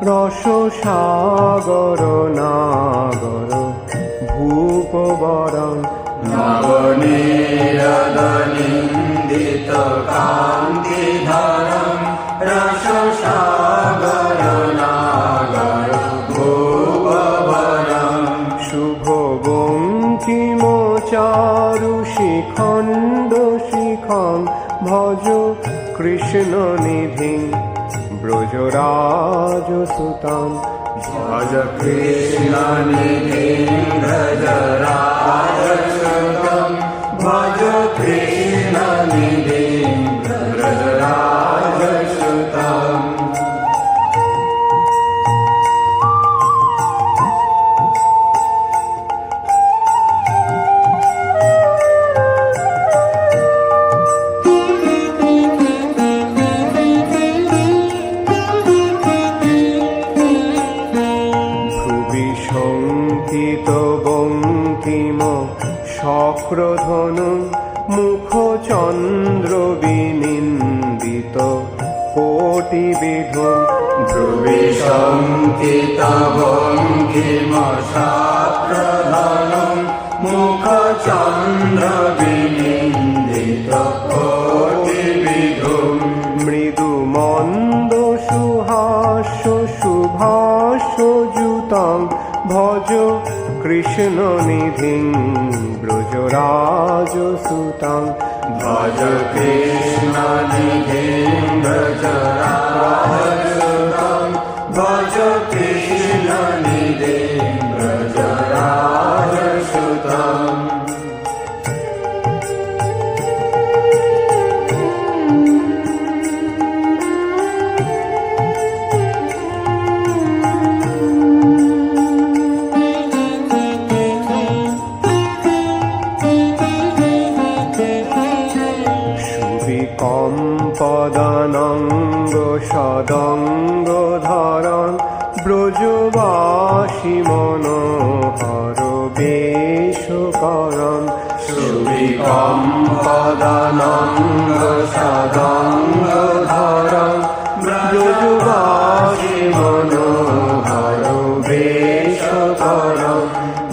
রস সাগর নাগর ভূপবরং নবনীরদনিন্দিত কান্তিধরং রস সাগর নাগর ভূপবরং শুভ বঙ্কিম চারু শিখণ্ড শিখং ভজ কৃষ্ণ নিধিং ব্রজরাজ সুতাং ভজ কৃষ্ণ নিধিং ব্রজরাজসুতং ভজ কৃষ্ণ নিধিং ব্রজরাজসুতং শঙ্কিত বঙ্কিম শক্রধনু মুখ চন্দ্র বিনিন্দিত কোটি বিধু ধ্রুবি শঙ্কিত বঙ্কিম শাস্ত্রধনং মুখ চন্দ্র বিনিন্দিত কোটি বিধুম মৃদু মন্দ সুহাস্য শুভাস্য যুতং ভজ কৃষ্ণ নিধিং ব্রজরাজ সুতং ভজ কৃষ্ণ নিধিং ব্রজরাজসুতং ভজ কৃষ্ণ নিধিং ব্রজরাজসুতং কম্পদানঙ্গ সদঙ্গ ধরণ ব্রজবাসী মনোহর বেশ করণ সুবিকম্পদানঙ্গ সদঙ্গ ধরং ব্রজবাসী মনোহর বেশ করণ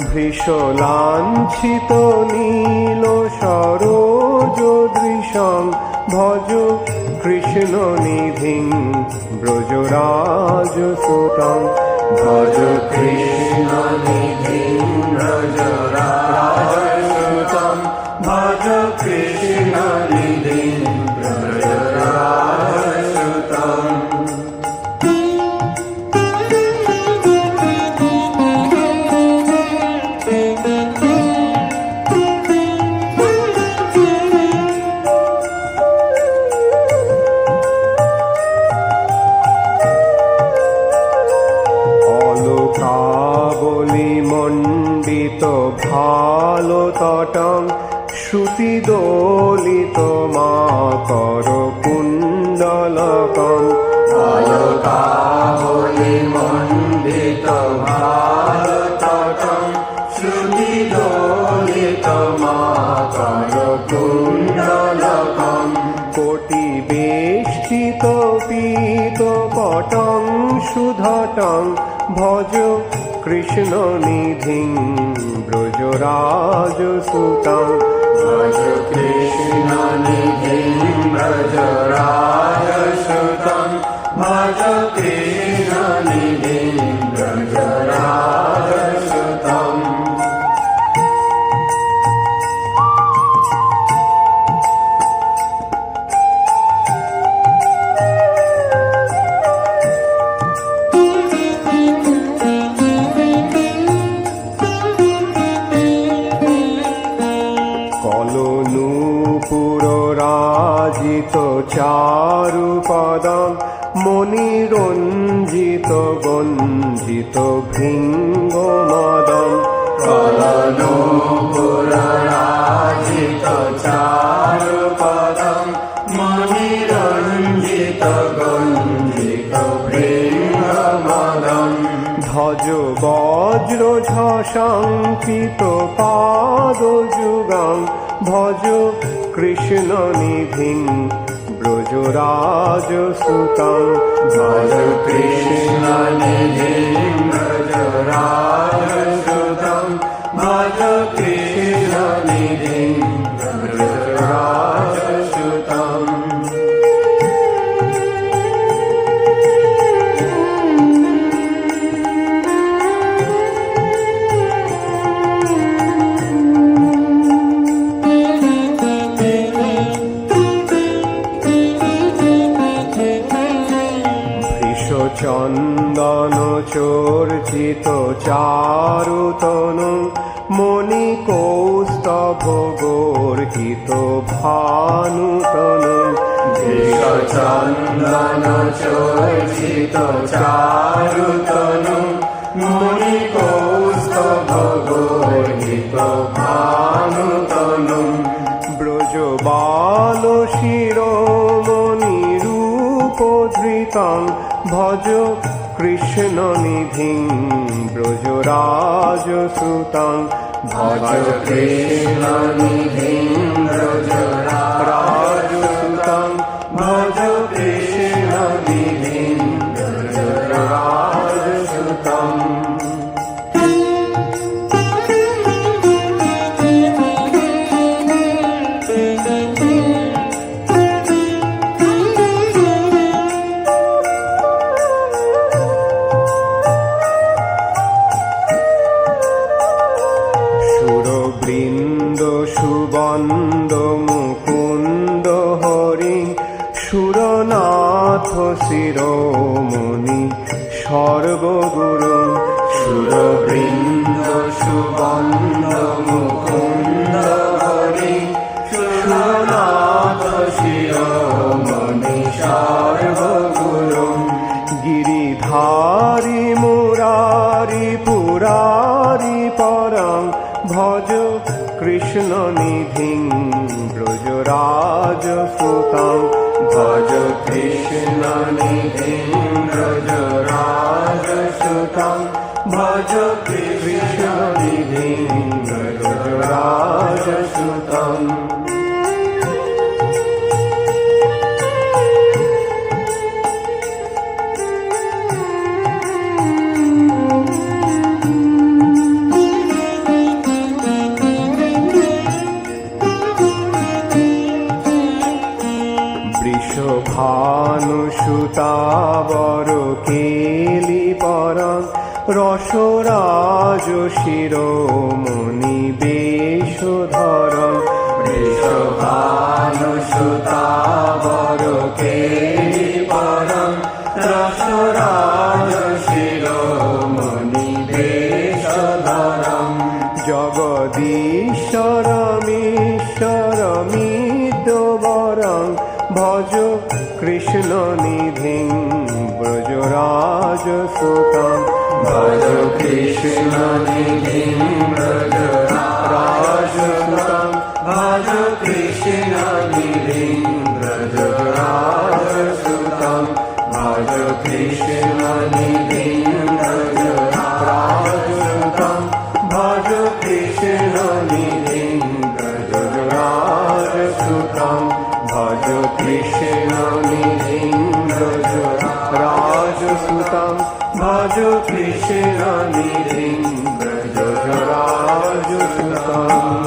ভৃশলাঞ্ছিত নীল সরোজ দৃশং ভজ কৃষ্ণ নিধিং ব্রজরাজ সুতং ভজ কৃষ্ণ নিধিং ব্রজরাজসুতং ভজ কৃষ্ণ নিধিং ব্রজরাজসুতং অলকাবলি মণ্ডিত ভালো তটং শ্রুতি দোলিত মাকর কুণ্ডলকং অলকাবলি মণ্ডিত ভারতটং শ্রুতি দোলিত মাকর কুণ্ডলকং কোটি বেষ্টিত পীত পটং সুধটং ভজ কৃষ্ণ নিধিং ব্রজরাজ সুতং ভজ কৃষ্ণ নিধিং ব্রজরাজসুতং ভজ কৃষ্ণ নিধিং ব্রজরাজসুতং কলনূপুর রাজিত চারুপদং মণিরঞ্জিত গঞ্জিত ভৃঙ্গ মদং কলনূপুর রাজিত চারুপদং মণিরঞ্জিত গঞ্জিত ভৃঙ্গমদং ধ্বজ বজ্র ঝশঙ্কিত পাদ যুগং ভজ কৃষ্ণ নিধিং ব্রজরাজ সুতং ভজ কৃষ্ণ নিধিং ব্রজরাজসুতং ভজ কৃষ্ণ নিধিং ব্রজরাজসুতং চন্দন চর্চিত চারুতনু মণি কৌস্তভ গর্হিত ভানুতনু চন্দন চর্চিত চারুতনু মুনি কৌস্তভ গর্হিত ভানুতনু ব্রজবাল শিরোমণি রূপধৃতং ভজ কৃষ্ণ নিধিং ব্রজরাজ সুতং ভজ কৃষ্ণ নিধিং ব্রজরাজ সুতং ভজ কৃষ্ণ নিধিং ব্রজরাজ সুতং সুরবৃন্দ সুবন্দ মুকুন্দ হরি সুরনাথ শিরোমণি সর্বগুরু সুরবৃন্দ সুবন্দ মুকুন্দ হরি সুরনাথ শিরোমণি সর্বগুরু গিরিধারী মুরারি পুরারি পরং ভজ কৃষ্ণ নিধিং ব্রজরাজ সুতং ভজ কৃষ্ণ নিধিং ব্রজরাজ সুতং ভজ কৃষ্ণ নিধিং ব্রজরাজ সুতং ভানুসুতাবর কেলি পরং রসরাজ শিরোমণি বেশধরং বৃষভানুসুতাবর কেলি পরং রসরাজ শিরোমণি বেশধরং জগদীশ্বরমীশ্বরমিদ্যবরং ভজ কৃষ্ণ নিধিং ব্রজরাজ সুতং ভজ কৃষ্ণ নিধিং ব্রজরাজ সুতং ভজ কৃষ্ণ নিধিং ব্রজরাজ সুতং ভজ কৃষ্ণ নিধিং ব্রজরাজ সুতং ভজ কৃষ্ণ নিধিং ব্রজরাজ সুতং ভজ কৃষ্ণ নিধিং ব্রজরাজ সুতং ভজ কৃষ্ণ নিধিং ব্রজরাজ সুতং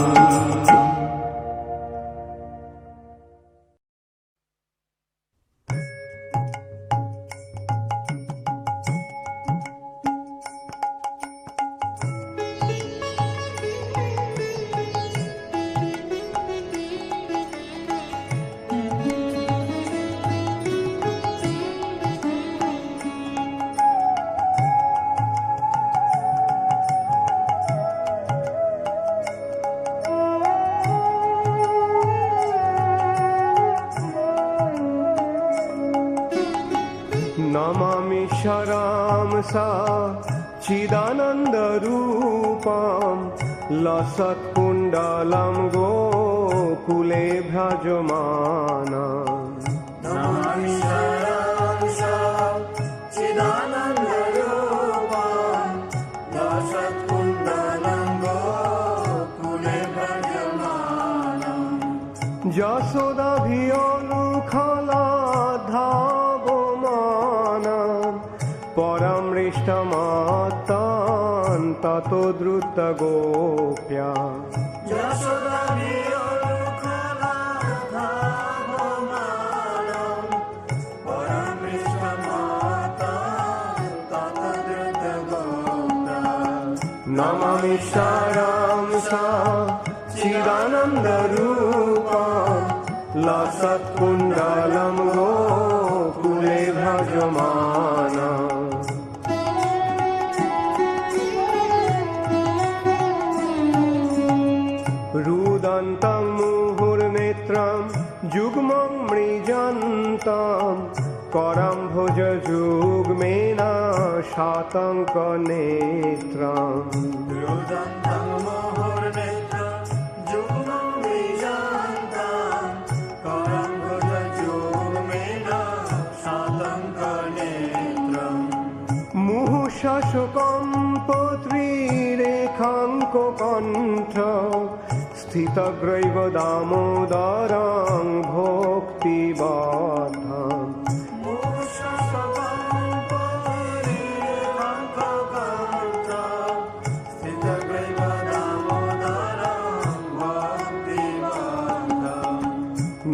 नमामीश्वरां सा चिदानन्दरूपां लसत्कुण्डलं गोकुले भ्राजमानाम् नमामीश्वरां सा चिदानन्दरूपां लसत्कुण्डलं गोकुले भ्राजमानाम् यशोदाभियानुकूलं शृङ्खलाधावमानं परमृष्टमात्तां ततो द्रुतगोप्या नमामि शारां सा चिदानन्दरूपां लसत्कुण्डलं गोकुले भजमानम् रुदन्तं मुहुर्नेत्रं युग्मं मृजन्तं करं भुजयुग्मेन शातङ्कनेत्रम् मुहुशशकम्पत्रिरेखाङ्ककण्ठ स्थितग्रैव दामोदरं भोक्तिबाधम्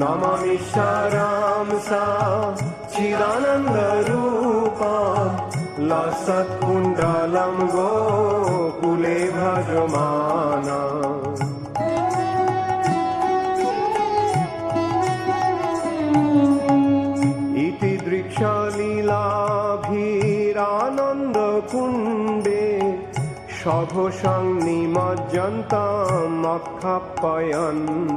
नमामि शारां सा चिदानन्दरूपां लसत्कुण्डलं गोकुले भजमानम् इति दृक्षलीलाभिरानन्दकुण्डे सघोषं निमज्जन्तम् अक्षापयन्तम्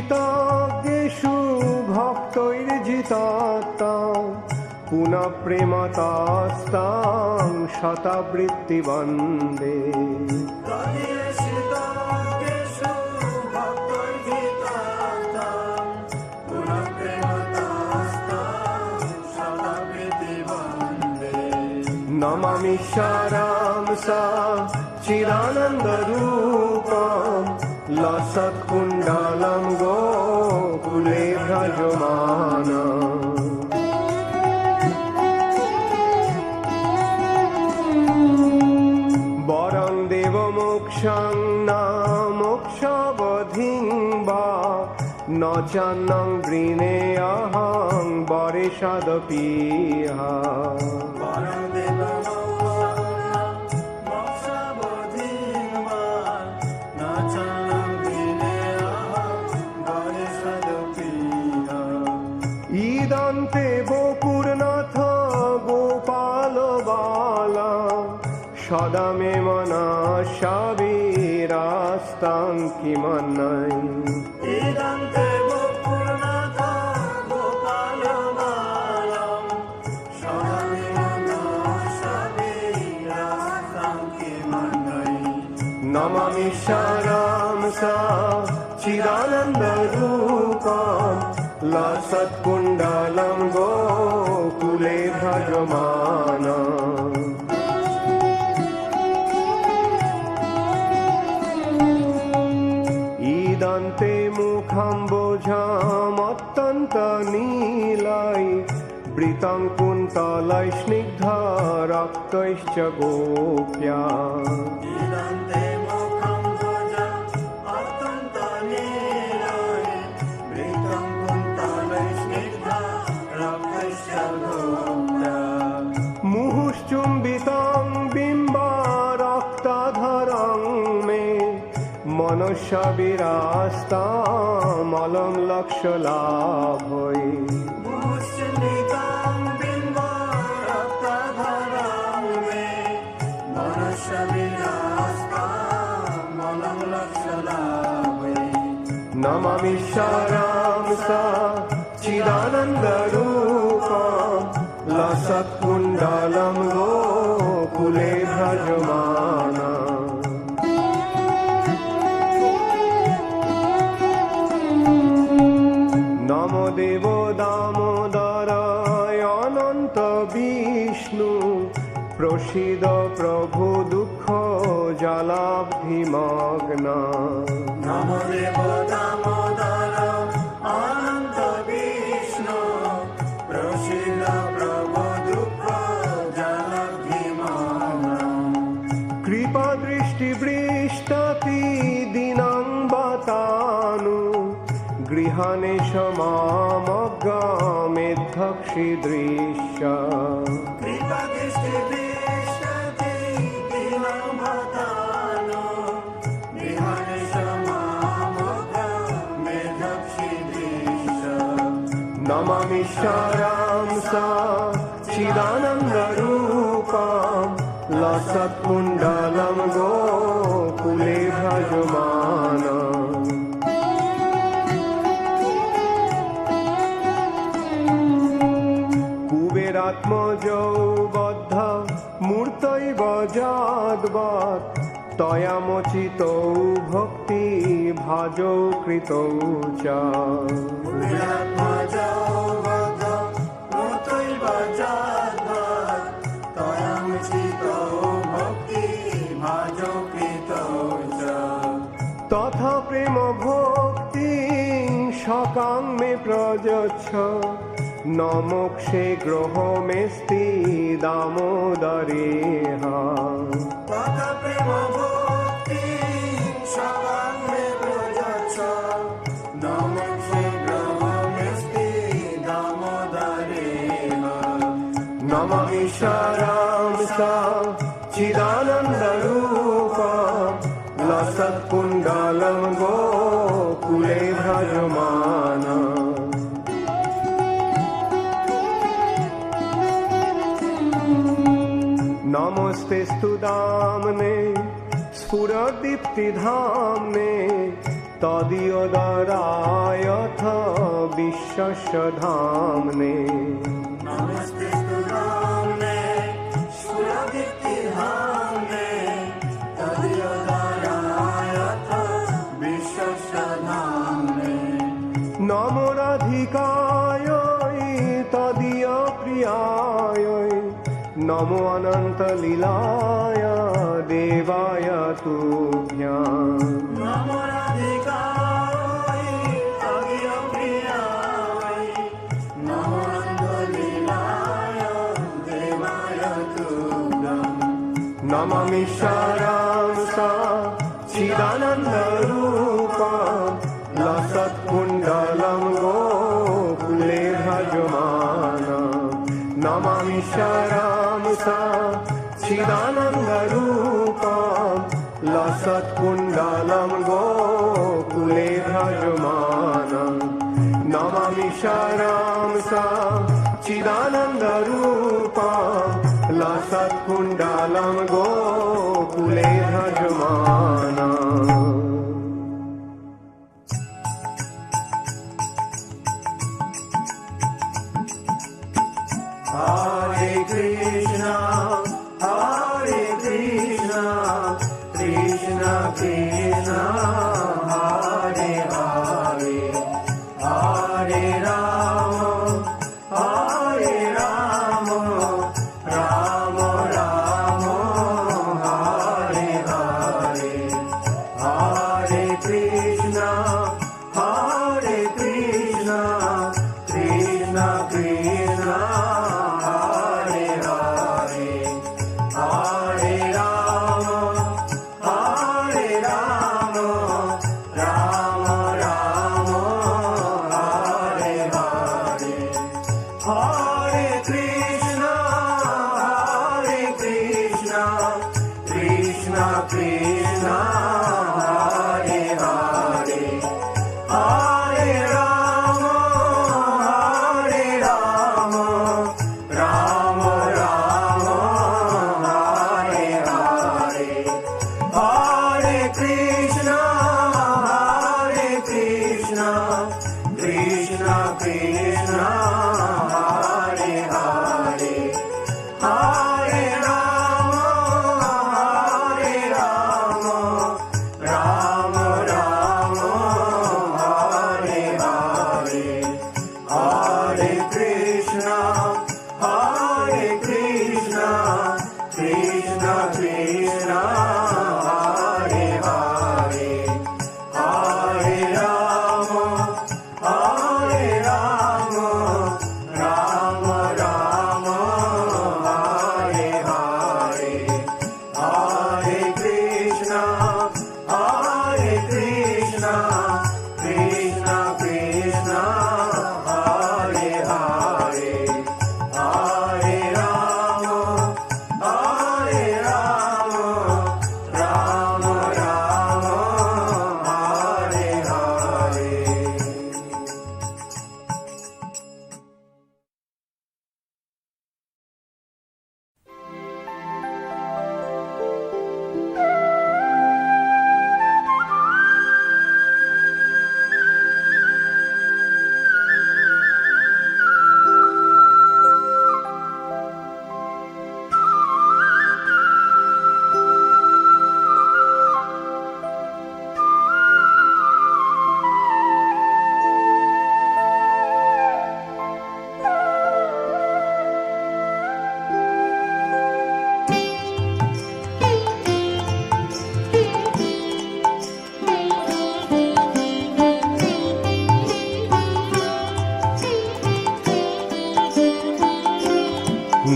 तदेशिताग्निषु भक्तैर्जितात्तां पुनः प्रेमतास्तां शतवृत्तिवन्दे नमामि शारां सा चिदानन्दरूपां लसत्कुण्डलं गोकुले भजमानम् वरं देवमोक्षं न मोक्षावधिं वा न चान्नं वृणेऽहं वरेशादपीह ईदन्ते गोपुरनाथ गोपाल बाला सदा मे मनसा विरास्तां किमन्यै नमामि शारां सा चिदानन्दरूपां लसत्कुण्डलं गोकुले भजमानम् ईदन्ते मुखं बोझमत्यन्तनीलै वृतं कुन्तलैस्निग्धरक्तैश्च गोप्या मुहुश्चुम्बितं बिम्बारक्ताधरं मे मनसा विरास्तामलं लक्ष्यलाभै नमामि शारां सा चिदानन्दरूपां लसत्कुण्डलं गोकुले भजमानम् नमो देवो दामोदराय প্রসীদ প্রভু দুঃখ জলাব্ধিমগ্না নমো দেব দামোদর অনন্ত বিষ্ণু প্রসীদ প্রভু দুঃখ জলাব্ধিমগ্ন কৃপা দৃষ্টি বৃষ্টাতি দিনাং বাতানু গৃহাণে সমামগ্রামেদ্ধক্ষি দৃশ্য কৃপা দৃষ্টি দৃষ্টাতি দিনাং বাতানু গৃহাণে সমামগ্রামেদ্ধক্ষি দৃশ্য নমামি সারাংসা চিদানন্দরূপাম লসৎকুণ্ডলম গোকুলে ভ্রজমানম কুবেরাত্মজৌ বদ্ধ মূর্তৈব যদ্বৎ তয়ামচিতৌ ভক্তি ভাজৌ কৃতৌ চ কুবেরাত্মজৌ বদ্ধ মূর্তৈব যদ্বৎ তয়ামচিতৌ ভক্তি ভাজৌ কৃতৌ চ তথা প্রেম ভক্তি সকাং মে প্রযচ্ছ নমোক্ষে গ্রহ মেস্তি দামোদরেহা তথা প্রেম ভক্তি সকাং মে প্রযচ্ছ নমোক্ষে গ্রহ মেস্তি দামোদরেহা নমামি সারাংসা চিদানন্দরূপম লসৎকুণ্ডলম গোকুলে ভ্রজমানম নমস্তেস্তু দামনে স্ফুরদীপ্তিধাম্নে তদীয়দরায়থ বিশ্বস্য ধাম্নে নমস্তেস্তু দামনে স্ফুরদীপ্তিধাম্নে তদীয়দরায়থ বিশ্বস্য ধাম্নে নমো রাধিকায় তদীয় প্রিয়ায় নমো অনন্ত লীলায় দেবায় তুভ্যাম নমো রাধিকায় তদীয় প্রিয়ায় নমো অনন্ত লীলায় দেবায় তুভ্যাম নমামি সারাংসা চিদানন্দরূপম লসৎকুণ্ডলম গোকুলে ভ্রজমানম নমামি সারাংসা চিদানন্দরূপম লসৎকুণ্ডলম গোকুলে ভ্রজমানম নমামি সারাংসা চিদানন্দরূপম লসৎকুণ্ডলম গোকুলে ভ্রজমানম Hare Krishna, Hare Krishna, Krishna Krishna, Hare Hare, Hare Rama, Hare Rama, Rama Rama, Hare Hare, Hare Krishna, Hare Krishna, Krishna Krishna.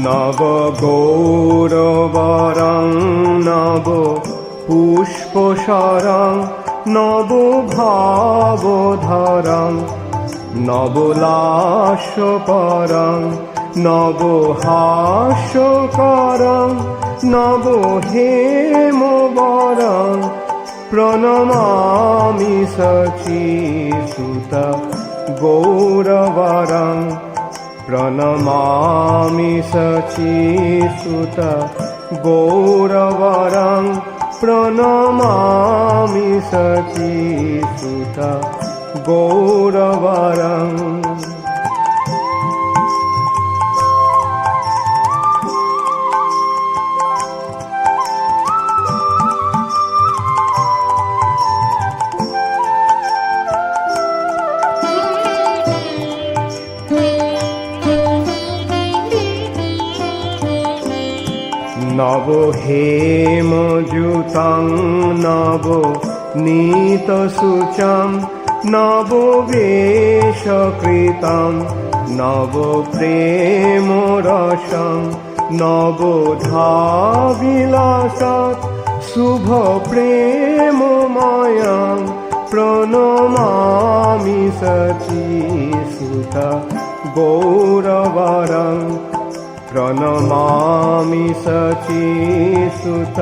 নব গৌরবরং নব পুষ্পসরং নব ভাবধরং নবলাস্যপরং নব হাস্যকরং নব হেমবরং প্রণমামি শচীসুত গৌরবরং প্রণমামি শচীসুত গৌরবরং প্রণমামি শচীসুত গৌরবরং নব হেমযুতং নব নীতসূচং নব বেশকৃতং নব প্রেমরসং নব ধাবিলাসৎ শুভ প্রেমময়ং প্রণমামি শচীসুত গৌরবরং প্রণমামি শচীসুত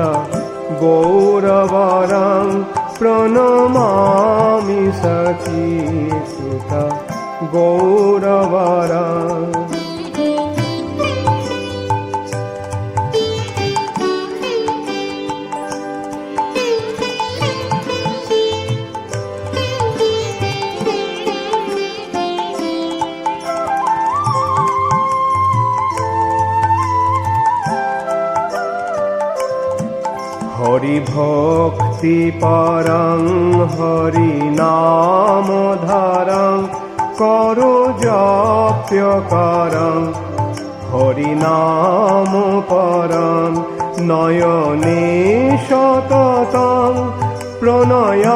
গৌরবরং প্রণমামি শচীসুত গৌরবরং হরি ভক্তি পরং হরি নাম ধারং করো জপ্য করং হরি নাম পরং নয়নে সততং প্রণয়াশ্রুধরং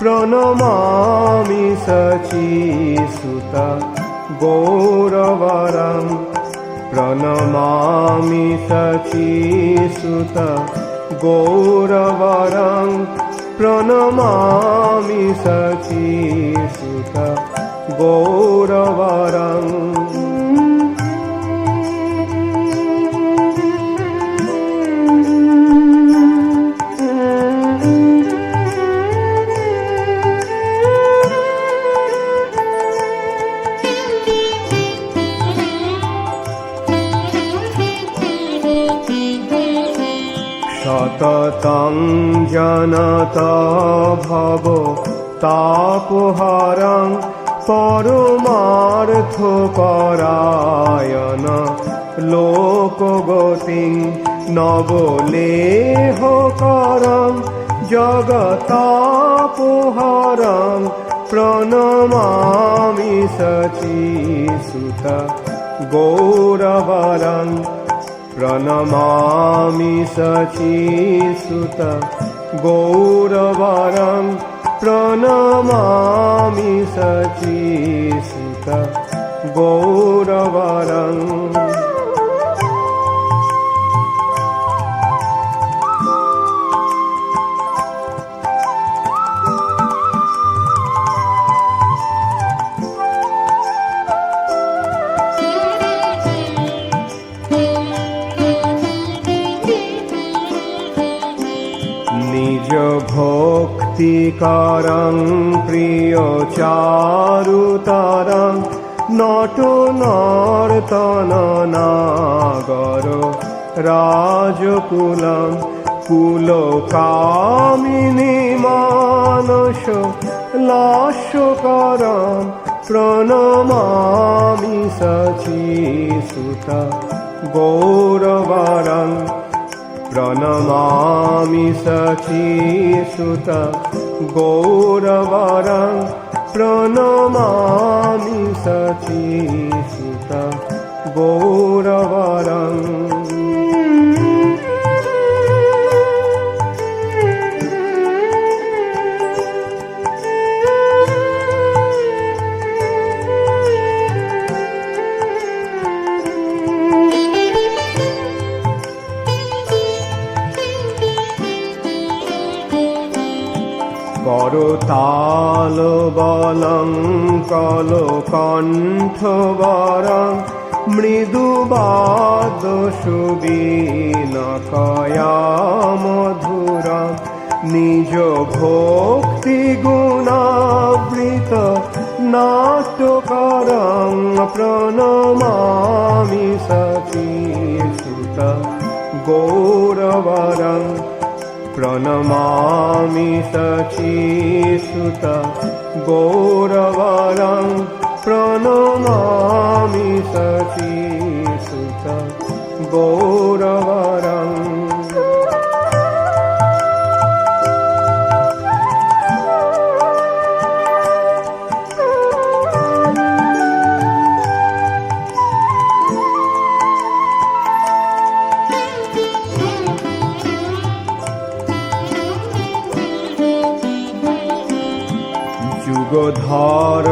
প্রণমামি শচীসুত গৌরবরং প্রণমামি শচীসুত গৌরবরং প্রণমামি শচীসুত গৌরবরং সততং জনত ভব তাপহরং পরমার্থপরায়ণ লোকগতিং নবলেহকরং জগতাপহরং প্রণমামি শচীসুত গৌরবরং প্রণমামি শচীসুত গৌরবরং প্রণমামি শচীসুত গৌরবরং নিজ ভক্তিকারং প্রিয় চারুতারং নট নর্তন নাগর রাজকুলং কুলকামিনী মানস লাস্যকরং প্রণমামি শচীসুত গৌরবরং প্রণমামি শচীসুত গৌরবরং প্রণমামি শচীসুত গৌরবরং বলং কলকণ্ঠবরং মৃদুবাদ সুবীণকয়া মধুরং নিজ ভক্তি গুণাবৃত নাট্যকারং প্রণমামি সচিসুত গৌরবরং প্রণমামি সচিসুত গৌরবরং প্রণমামি সচিসুত গৌরবরং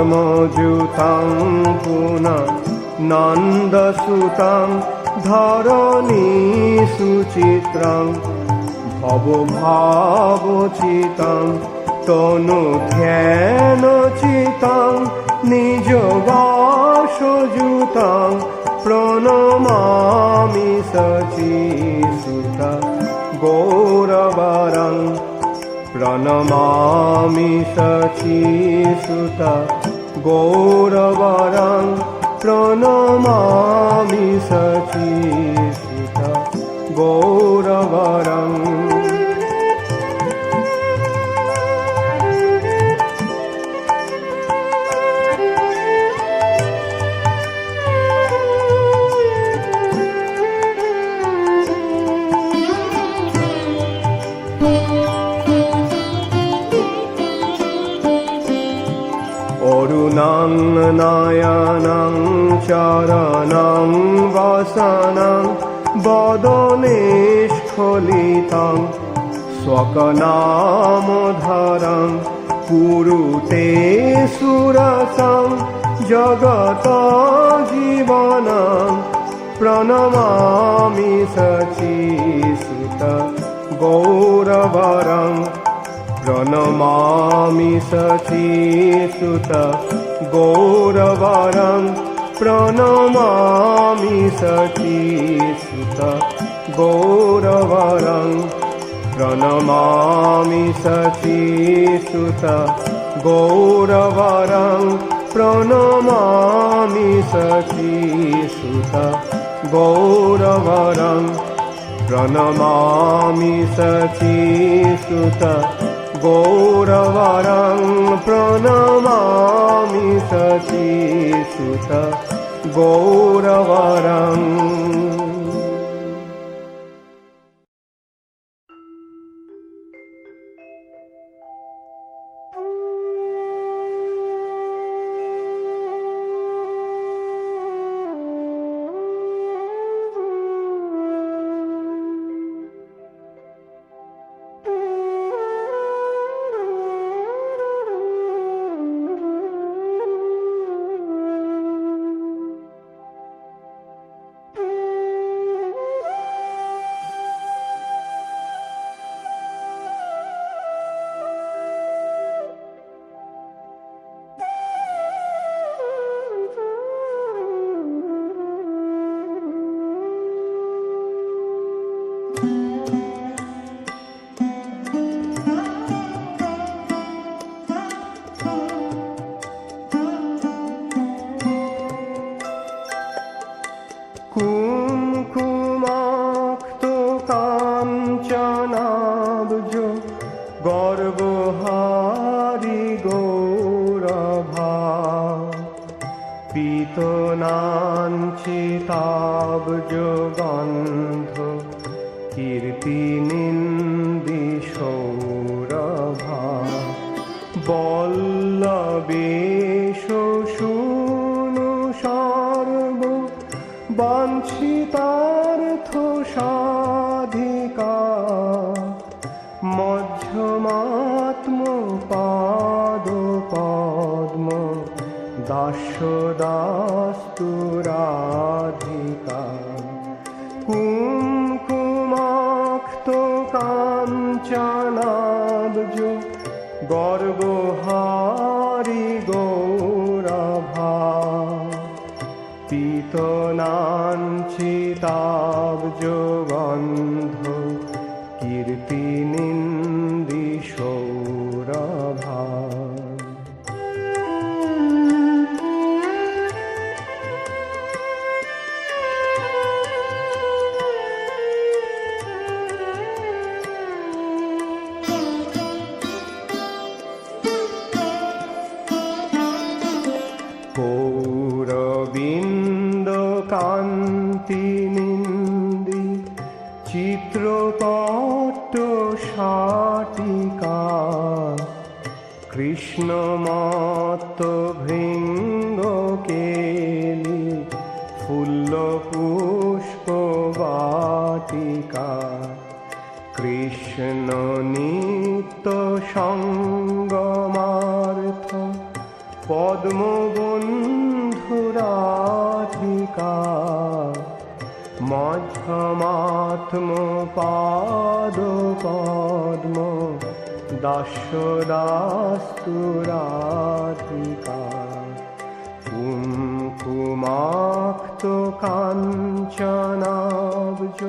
যুগধর্মযুতাং পুনঃ নন্দসুতাং ধরণী সুচিত্রাং ভবভাবচিতাং তনুধ্যানচিতাং নিজবাসযুতাং প্রণমামি সচিসুত গৌরবরং প্রণমামি সচিসুত গৌরবরং প্রণমামি সচিসুত গৌরবরং অরুণাং নয়নাং চরণাং বসনাং বদনে স্ফলিতাং স্বকনামধরং কুরুতে সুরসং জগত জীবনং প্রণমামি সচিসুত গৌরবরং প্রণমামি সচিসুত গৌরবরং প্রণমামি সচিসুত গৌরবরং প্রণমামি সচিসুত গৌরবরং প্রণমামি সচিসুত গৌরবরং প্রণমামি সচিসুত গৌরবরং প্রণমামি সচিসুত গৌরবরং গর্বহারি গৌরভা পীতনাঞ্চিতাব্জ গন্ধ কীর্তিনিন্দি সৌরভা বল্লবেশ শুনু সর্ব বাঞ্ছিতার্থ সাধিকা মধ্যমাত্ম পাদ পদ্ম দাস্যদাস্তু রাধিকা কুঙ্কুমাক্ত কাঞ্চনাব্জ গর্বহারি চিতাব্জ গন্ধ কীর্তি নিন্দি সৌরভা। কৌরবিন্দ কান্তি নিন্দি চিত্রপট্ট শাটিকা, কৃষ্ণমত্ত ভৃঙ্গ কেলি ফুল্ল পুষ্প বাটিকা, কৃষ্ণ নিত্য সঙ্গমার্থ পদ্মবন্ধুরাধিকা, মধ্যমাত্ম পাদ পদ্ম দাস্যদাস্তুরাধিকা, কুঙ্কুমাক্ত কাঞ্চনাব্জ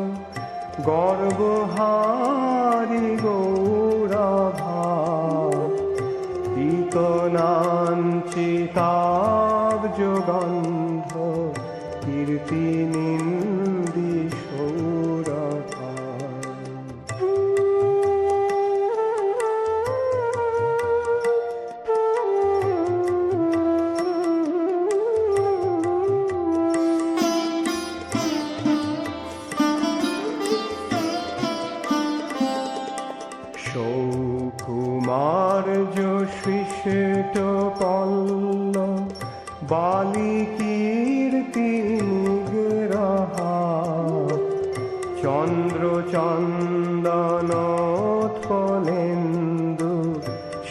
গর্বহারি গৌরভা, পীতনাঞ্চিতাব্জ গন্ধ কীর্তি নিন্দি সৌরভা। সৌকুমার্য সৃষ্ট পল্ল বালি কীর্তি নিগ্রহা, চন্দ্র চন্দনোৎপলেন্দু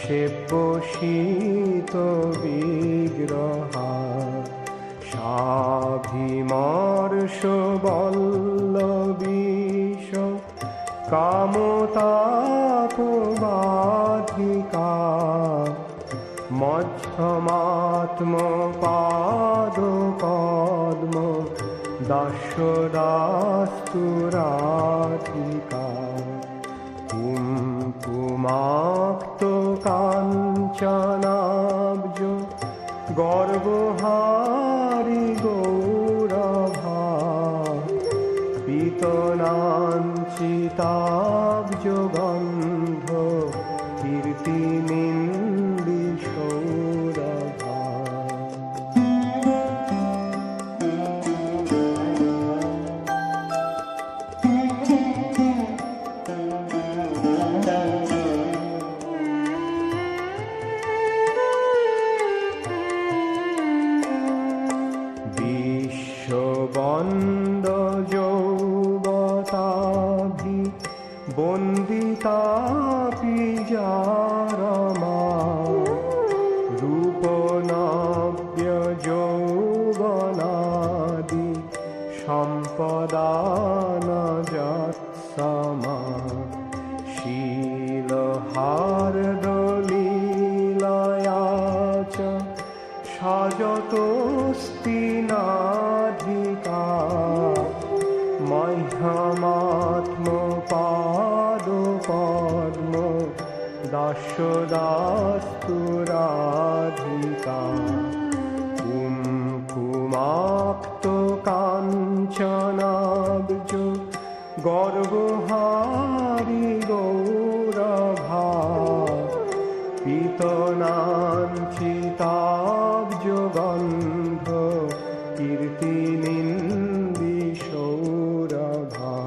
সেব্য শীত বিগ্রহা, সাভিমর্ষ বল্লবীশ কামতাপবাধিকা, মধ্যমাত্ম পাদ পদ্ম দাস্যদাস্তুরাধিকা, কুঙ্কুমাক্ত কাঞ্চনাব্জ গর্বহারি গৌরভা, পীতনাঞ্চিতাব্জ গন্ধ কীর্তি নিন্দি সৌরভা। বিশ্ববন্দ যৌবতাভি বন্দিতাপি জারমা, রূপনাব্য যৌবনাদি সম্পদান যৎসমা, শীলহার্দলীলয়া চ সাজতোস্তি নাধিকা, মধ্যমাত্ম পাদ পদ্ম দাস্যদাস্তুরাধিকা, কুঙ্কুমাক্ত কাঞ্চনাব্জ গর্বহারি গৌরভা, পীতনাঞ্চিতাব্জ গন্ধ কীর্তি নিন্দি সৌরভা।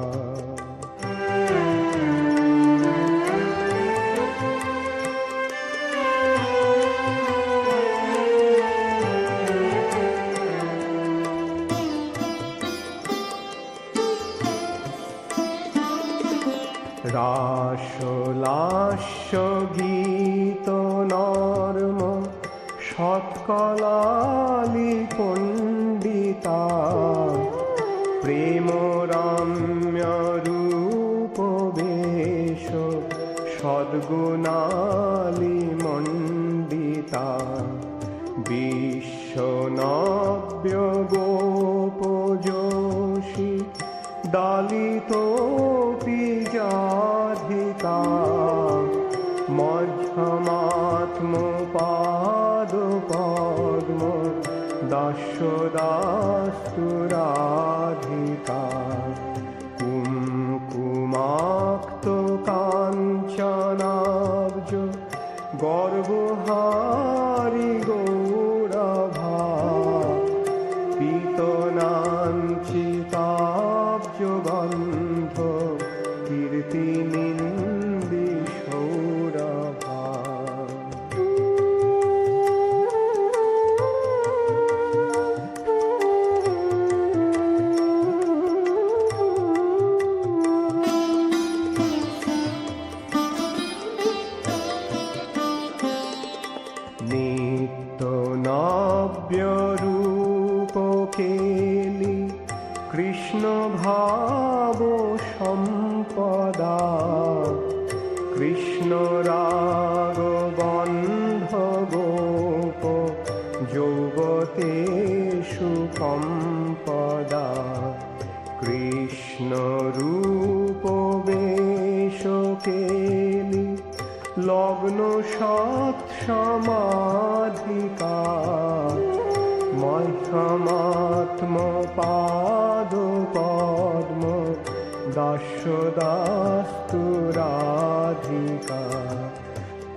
রাসলাস্য গীত নর্ম সৎকলালি পণ্ডিতা, প্রেম রম্য রূপ বেশ সদ্গুণালি মণ্ডিতা, বিশ্বনব্য গোপযোষী दालितोऽपि जाधिका मध्यमात्मपादपद्म दास्यदास्तु राधिका कुङ्कुमाक्तकाञ्चनाब्ज गर्वहारि गौरभा पीतनाञ्चिताब्जगन्ध कीर्तिनिन्दी सौरभा। नित्यनव्यरूपकेलि कृष्णभाव सम्पदा कृष्णरागबन्धगोप यौवतेषु सम्पदा कृष्णरूपवेशकेलि लग्न सत्समाधिका मह्यमात्मपादपद्म दास्यदास्तु राधिका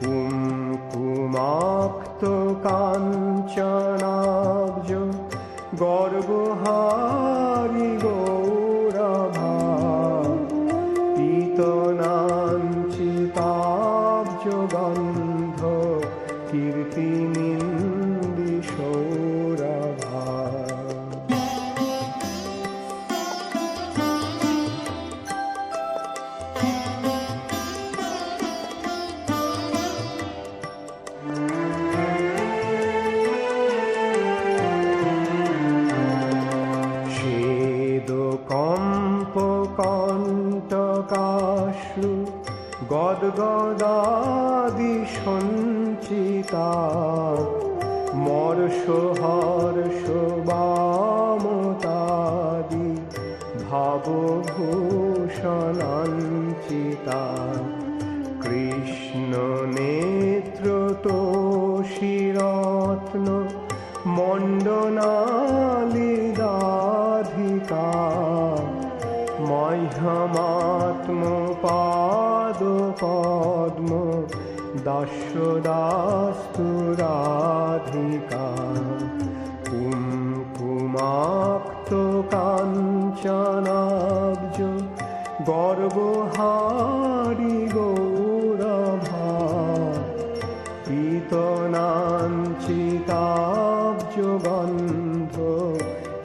कुङ्कुमाक्तकाञ्चनाब्ज गर्वहारि गौरभा पीतनाञ्चिताब्जगन्ध कीर्तिनिन्दी सौरभा। कण्टकाश्रु गद्गदादि सञ्चिता मर्षहर्षवामतादि भावभूषणाञ्चिता कृष्णनेत्रतोषिरत्न मण्डनालिदाधिका मह्यमात्मपादपद्म दास्यदास्तु राधिका कुङ्कुमाक्तकाञ्चनाब्ज गर्वहारि गौरभा पीतनाञ्चिताब्जगन्ध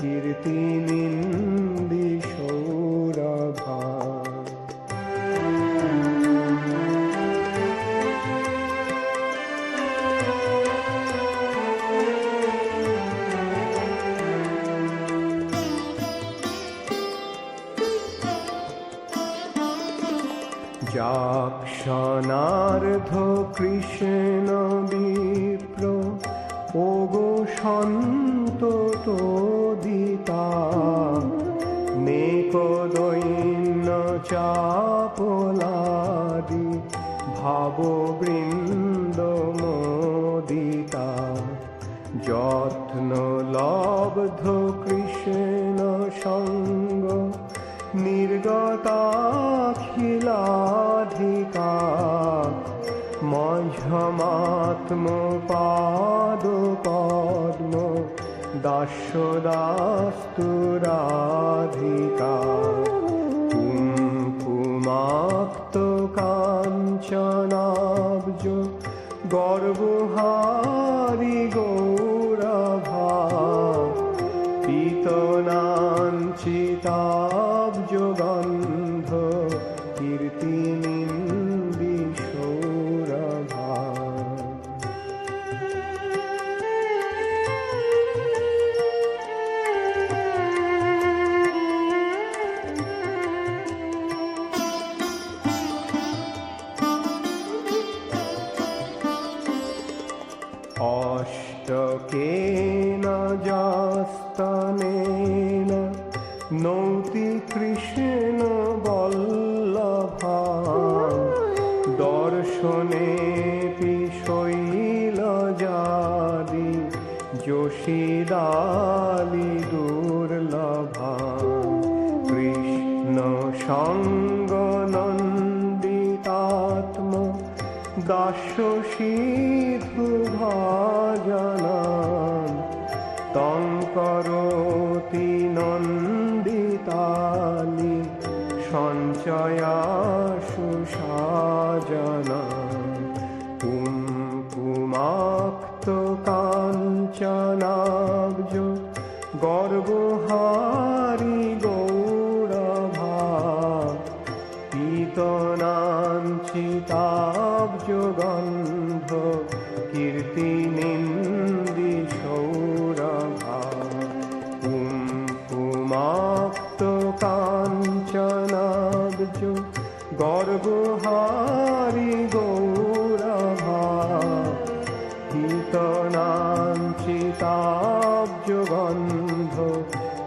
कीर्तिनिन्दी सौरभा। যাক্ষণার্ধ কৃষ্ণ বিপ্র ওগো সন্ততোদিতা নেক দৈন্য চাপলাদি ভাববৃন্দ মোদিতা যত্ন লব্ধ কৃষ্ণ সঙ্গ निर्गताखिलाधिका मह्यमात्मपादपद्म दास्यदास्तु राधिका कुङ्कुमाक्तकाञ्चनाब्ज गर्वहारि गौरभा पीतनाञ्चिताब्जगन्ध कीर्तिनिन्दी सौरभा। अष्टकेन जास्तनेन नौति कृष्ण যোশীদালি দুর্লভা কৃষ্ণ সঙ্গ নন্দিতাত্ম দাস্য সিধু ভজনম তং করোতি নন্দিতালি সঞ্চয়াশু সাজনা কুমকুমাক্ত কাঞ্চনাব্জ গর্বহারি গৌরভা পীতনাঞ্চিতাব্জ গন্ধ কীর্তিনিন্দি সৌরভা কুমকুমাক্ত কাঞ্চনাব্জ গর্বহারি গৌরভা পীতনাঞ্চিতাব্জ গন্ধ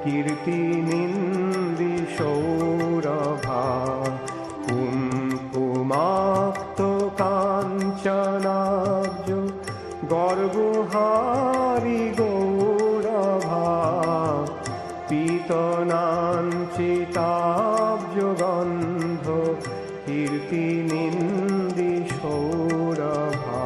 কীর্তিনিন্দি সৌরভা কুমকুমাক্ত কাঞ্চনাব্জ গর্বহারি গৌরভা পীতনাঞ্চিতাব্জ গন্ধ কীর্তিনিন্দি সৌরভা।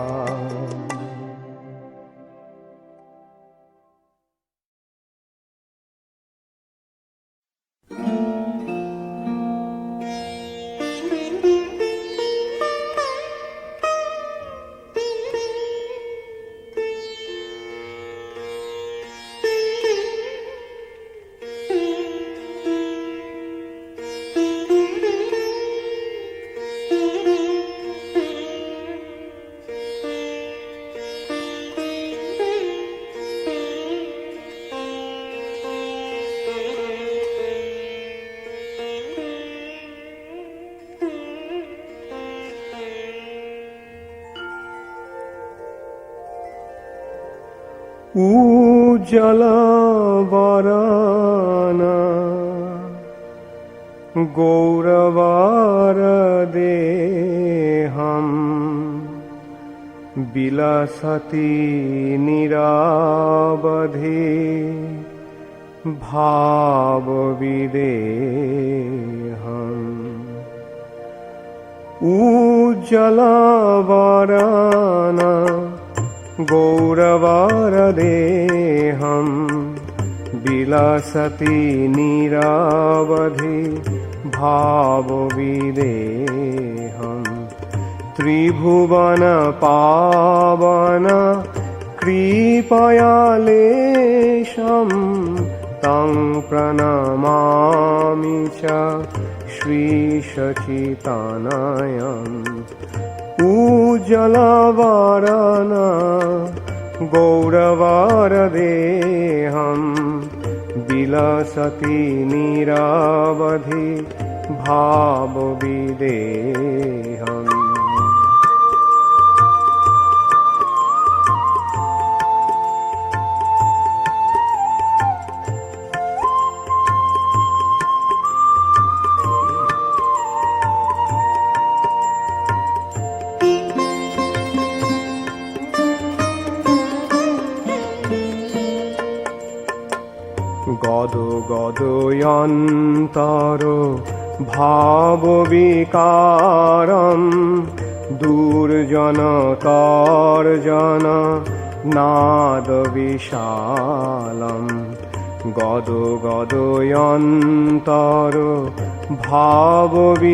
উজ্জ্বলবরনা গৌরবরদেহম বিলাসতি নিরাবধি ভাববিদেহম উজ্জ্বলবরনা গৌরবরদেহম বিলাসতি নিরাবধি ভাববিদেহম ত্রিভুবন পাবন কৃপয়ালেশম তং প্রণমামি চ শ্রী সচিতানয়ম উজ্জ্বলবরনা গৌরবরদেহম বিলাসতি নিরাবধি ভাববিদেহম গদগদয়ন্তর ভাববিকারম দুর্জন তর্জন নাদ বিশালম গদগদয়ন্তর ভাববিকারম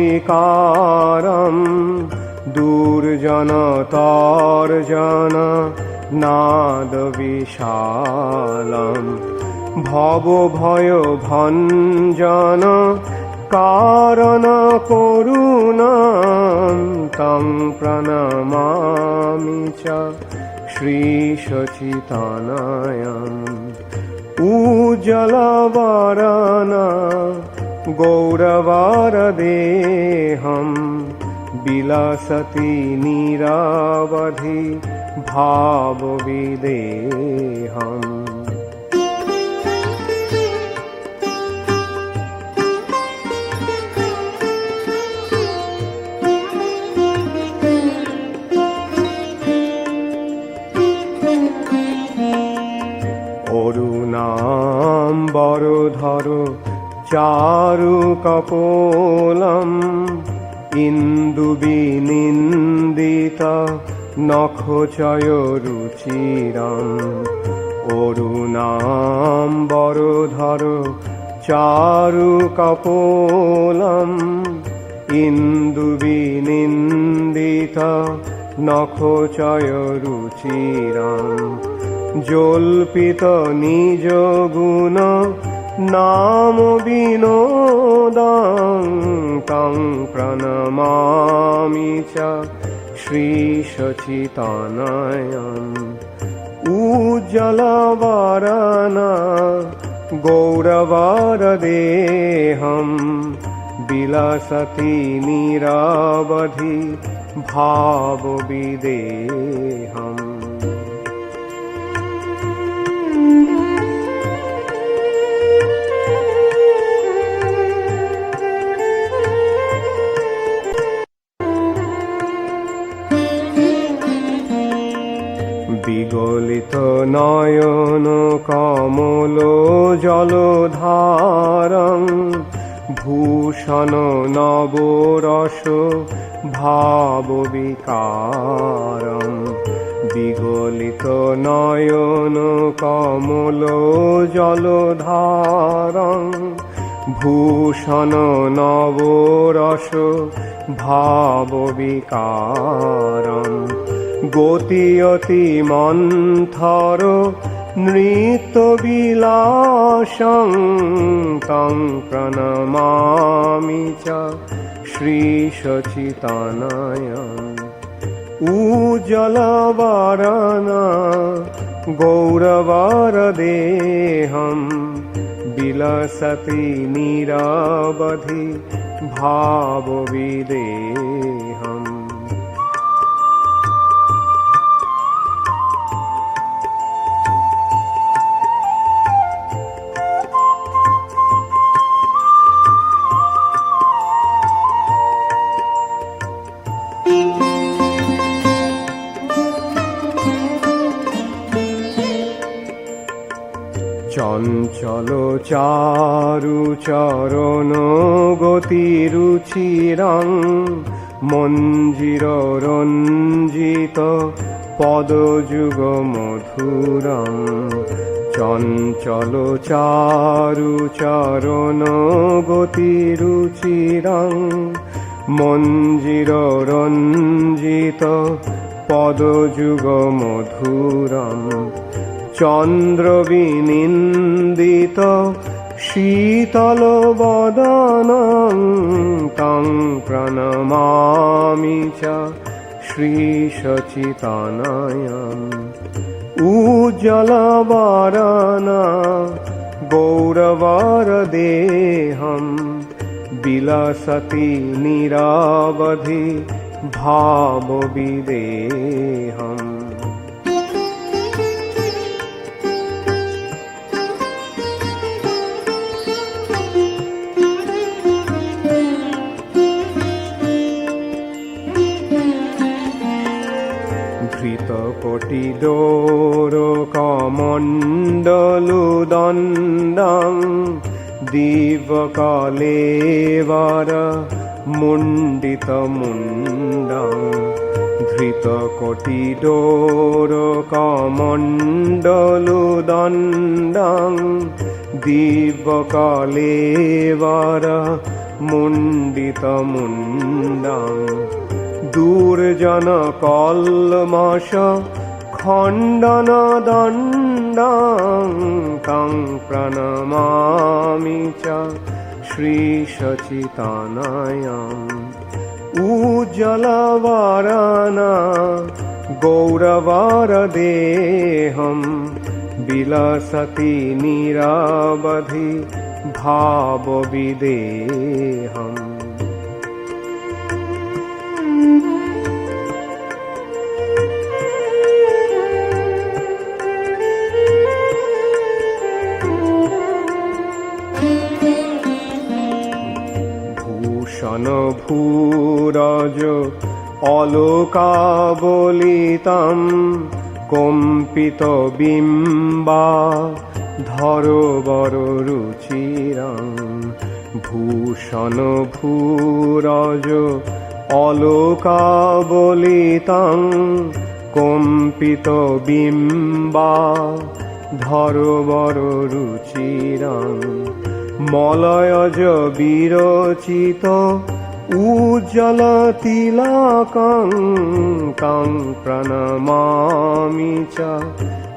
দুর্জন তর্জন নাদ বিশালম ভব ভয় ভঞ্জন কারণ করুণাম তং প্রণমামি চ শ্রী সচিতানয়ম উজ্জ্বলবরনা গৌরবরদেহম বিলাসতি নিরাবধি ভাববিদেহম বরধর চারু কপোলম ইন্দুবিনিন্দিত নখচয় রুচিরম অরুণাম বরধর চারু কপোলম ইন্দুবিনিন্দিত নখচয় রুচিরম জল্পিত নিজ গুণ নাম বিনোদং তং প্রণমামি চ শ্রী সচিতানয়ং উজ্জ্বলবরনা গৌরবরদেহম বিলাসতি নিরবধি ভাববিদেহম। বিগলিত নয়ন কমল জলধারং ভূষণ নবরস ভাব বিকারং বিগলিত নয়ন কমল জলধারং ভূষণ নবরস ভাব বিকারং গতি অতি মন্থর নৃত্য বিলাসং তং প্রণমামি চ শ্রী সচিতানয়ং উজ্জ্বলবরনা গৌরবরদেহম বিলাসতি নিরবধি ভাববিদেহম। চঞ্চল চারু চরণ গতি রুচিরং মঞ্জির রঞ্জিত পদযুগ মধুরং চঞ্চল চারু চরণ গতি রুচিরং মঞ্জির রঞ্জিত পদযুগ মধুরং চন্দ্র বিনিন্দিত শীতল বদনং তং প্রণমামি চ শ্রী সচিতানয়ং উজ্জ্বলবরনা গৌরবরদেহম বিলাসতি নিরবধি ভাববিদেহম। ধৃতকটি ডোরকমণ্ডলুদণ্ডং দিবকলেবর মুণ্ডিতমুণ্ডং ধৃতকটি ডোরকমণ্ডলুদণ্ডং দিবকলেবর মুণ্ডিতমুণ্ডং দুর্জন কল্মষ খণ্ডন দণ্ডং তং প্রণমামি চ শ্রী সচিতানয়ং উজ্জ্বলবরনা গৌরবরদেহম বিলাসতি নিরবধি ভাববিদেহম। ভূরজ অলোকাবলিতম কম্পিত বিম্বা ধরবর রুচিরং ভূষণ ভূরজ অলোকাবলিতং কম্পিত বিম্বা ধরবর রুচিরং মলয়জ বিরচিত উজ্জ্বল তিলকং তং প্রণমামি চ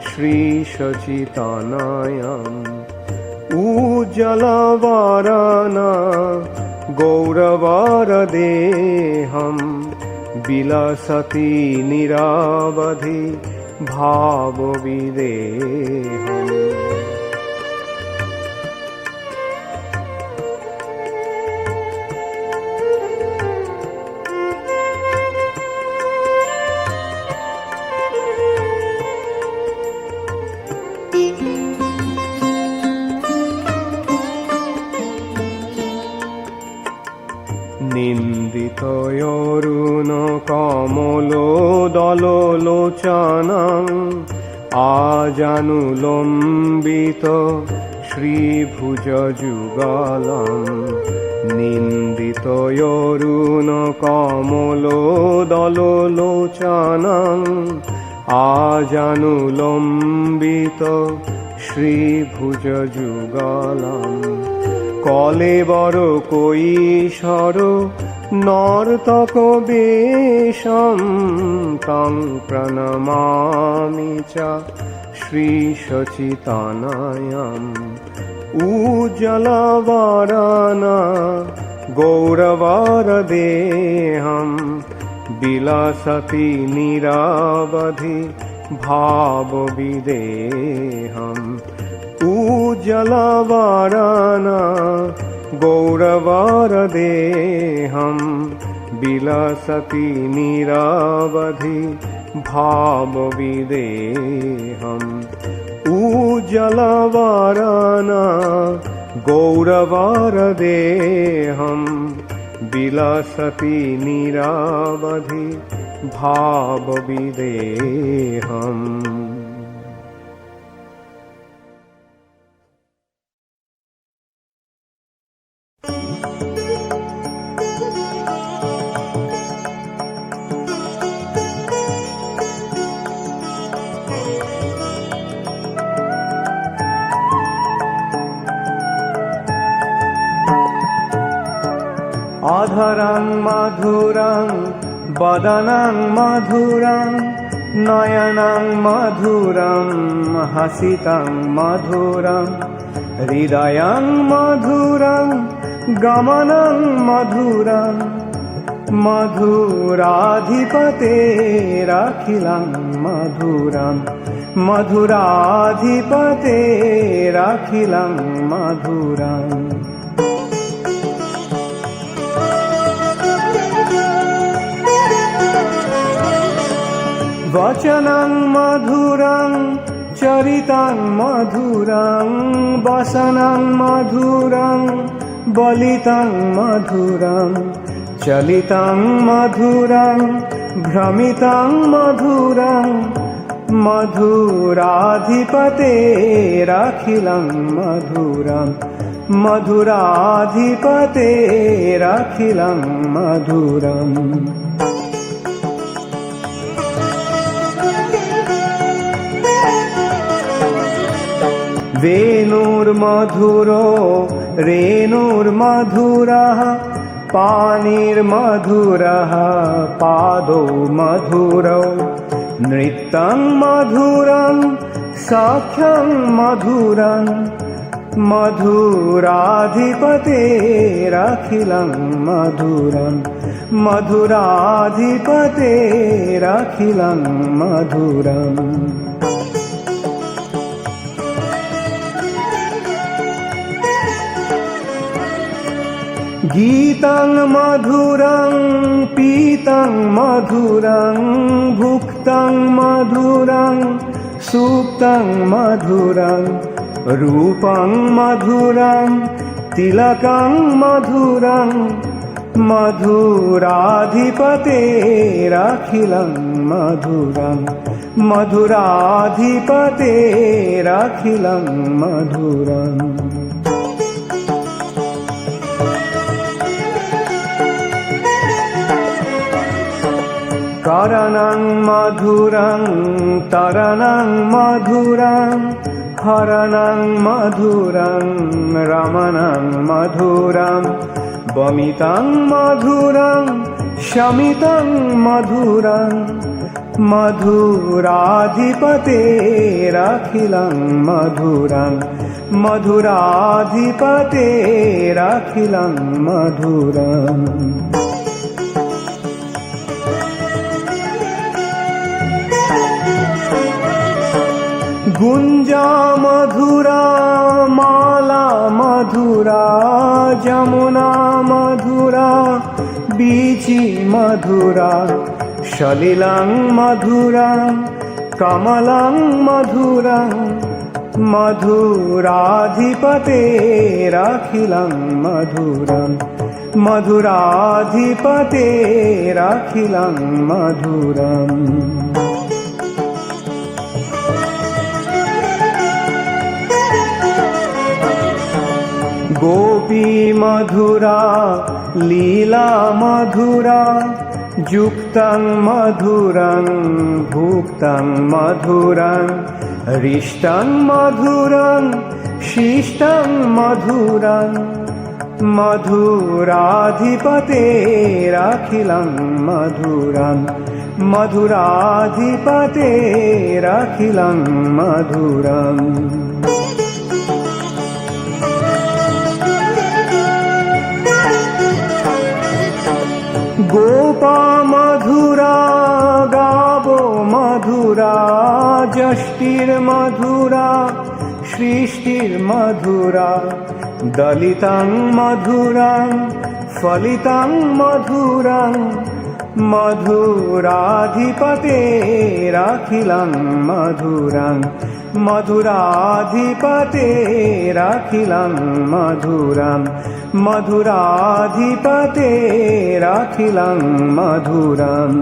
শ্রী সচিতানয়ং উজ্জ্বল বরণ গৌরবরদেহম বিলসতি নিরবধি ভাববিদেহম। নিন্দিত অরুণ কমল দললোচনং আজানুলম্বিত শ্রীভুজ যুগলং নিন্দিত অরুণ কমল দললোচনং আজানুলম্বিত শ্রীভুজ যুগলং কলেবর কৈশর নর্তক বেশম তং প্রণমামি চ শ্রী সচিতানয়ং উজ্জ্বল বরণ গৌরবরদেহম বিলসতি নিরবধি ভাববিদেহম। উজ্জ্বল বরণ গৌরবরদেহম বিলসতি নিরবধি ভাববিদেহম। উজ্জ্বল বরণ গৌরবরদেহম বিলসতি নিরবধি ভাববিদেহম। অধরং মধুরং বদনং মধুরং নয়নং মধুরং হাসিতং মধুরং হৃদয়ং মধুরং গমনং মধুরং মধুরাধিপতেরাখিলং মধুরং মধুরাধিপতেরাখিলং মধুরং। वचनं मधुरं चरितं मधुरं वसनं मधुरं बलितं मधुरं चलितं मधुरं भ्रमितं मधुरं मधुराधिपतेराखिलं मधुरं मधुराधिपतेराखिलं मधुरम्। वेणुर्मधुरो रेणुर्मधुरः पाणिर्मधुरः पादौ मधुरौ नृत्यं मधुरं सख्यं मधुरं मधुराधिपतेराखिलं मधुरं मधुराधिपतेराखिलं मधुरम्। गीतं मधुरं पीतं मधुरं भुक्तं मधुरं सुप्तं मधुरं रूपं मधुरं तिलकं मधुरं मधुराधिपतेराखिलं मधुरं मधुराधिपतेरखिलं मधुरम् करणं मधुरं तरणं मधुरं हरणं मधुरं रमणं मधुरं वमितं मधुरं शमितं मधुरं मधुराधिपतेरखिलं मधुरं मधुराधिपतेरखिलं मधुरम् गुंजा मधुरा माला मधुरा जमुना मधुरा बीची मधुरा सलिलं मधुरं कमलं मधुरं मधुराधिपतेरखिलं मधुरं मधुराधिपतेरखिलं मधुरम् गोपी मधुरा लीला मधुरा युक्तं मधुरं भुक्तं मधुरं रिष्टं मधुरं शिष्टं मधुरं मधुराधिपतेरखिलं मधुरं मधुराधिपतेरखिलं मधुरम् गोपा मधुरा गावो मधुरा जष्टिर्मधुरा सृष्टिर्मधुरा दलितं मधुरं फलितं मधुरं मधुराधिपतेरखिलं मधुरं मधुराधिपतेरखिलं मधुरं मधुराधिपतेरखिलं मधुरम्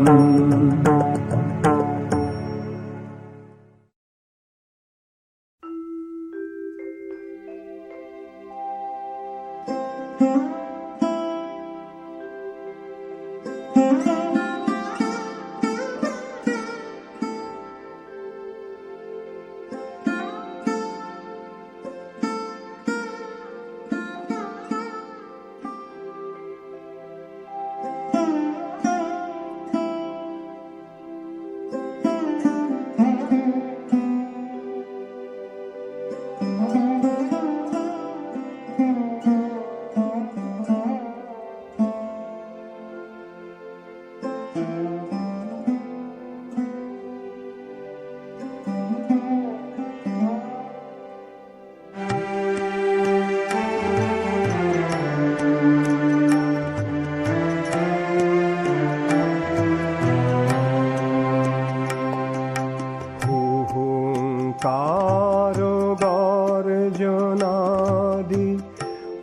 गर्जनादि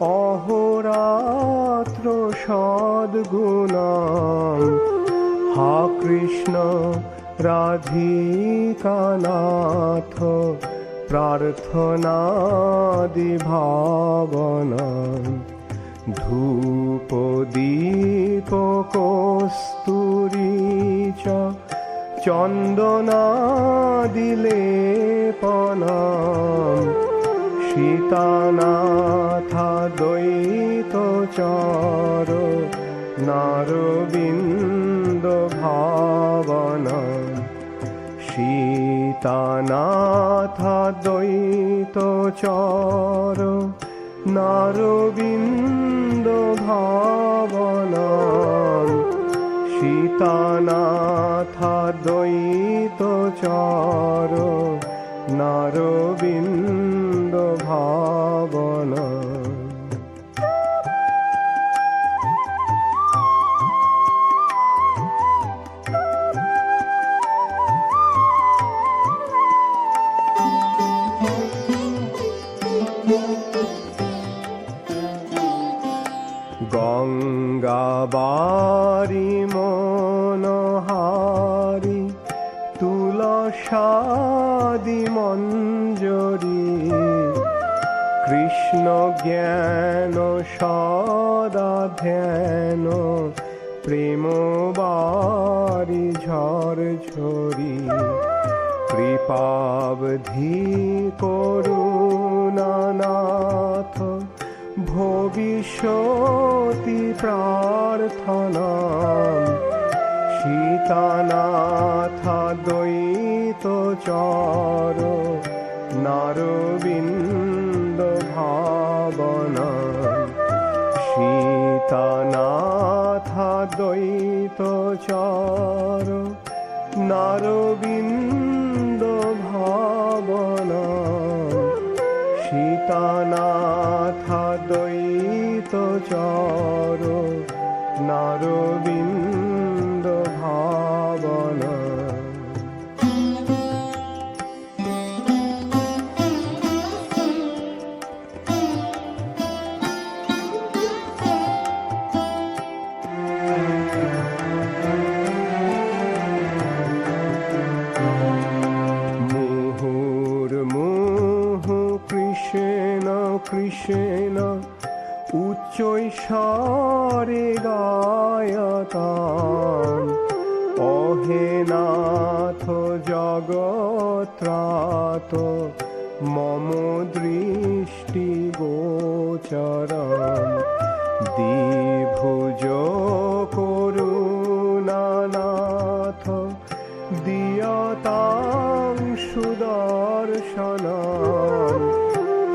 अहोरात्र सद्गुणां हा कृष्ण राधिकानाथ प्रार्थनादि भावनां धूपदीपकस्तूरी च चन्दनादिलेपनां सीतानाथाद्वैतचार नारविन्दभावनां सीतानाथाद्वैतचार नारविन्दभावनां सीतानाथाद्वैतचार नारविन्दभावनां गंगाबारी मनोहारी तुलसी মঞ্জরি কৃষ্ণ জ্ঞান সদা ধ্যান প্রেম বারি ঝড় ঝরি কৃপাবধি করুণানাথ ভবিষ্যতি প্রার্থনা সীতানাথ দ্বৈত চর নারবিন্দ ভাবনা সীতানাথ দ্বৈত চর নারবিন্দ ভাবনা সীতানাথ দ্বৈত চর নারবিন্দ ভাবনা। কৃষ্ণ উচ্চৈঃস্বরে গায়তাম অহে নাথ জগত্রাত মম দৃষ্টি গোচরম দ্বিভুজ করুণানাথ দিয়তাং সুদর্শনম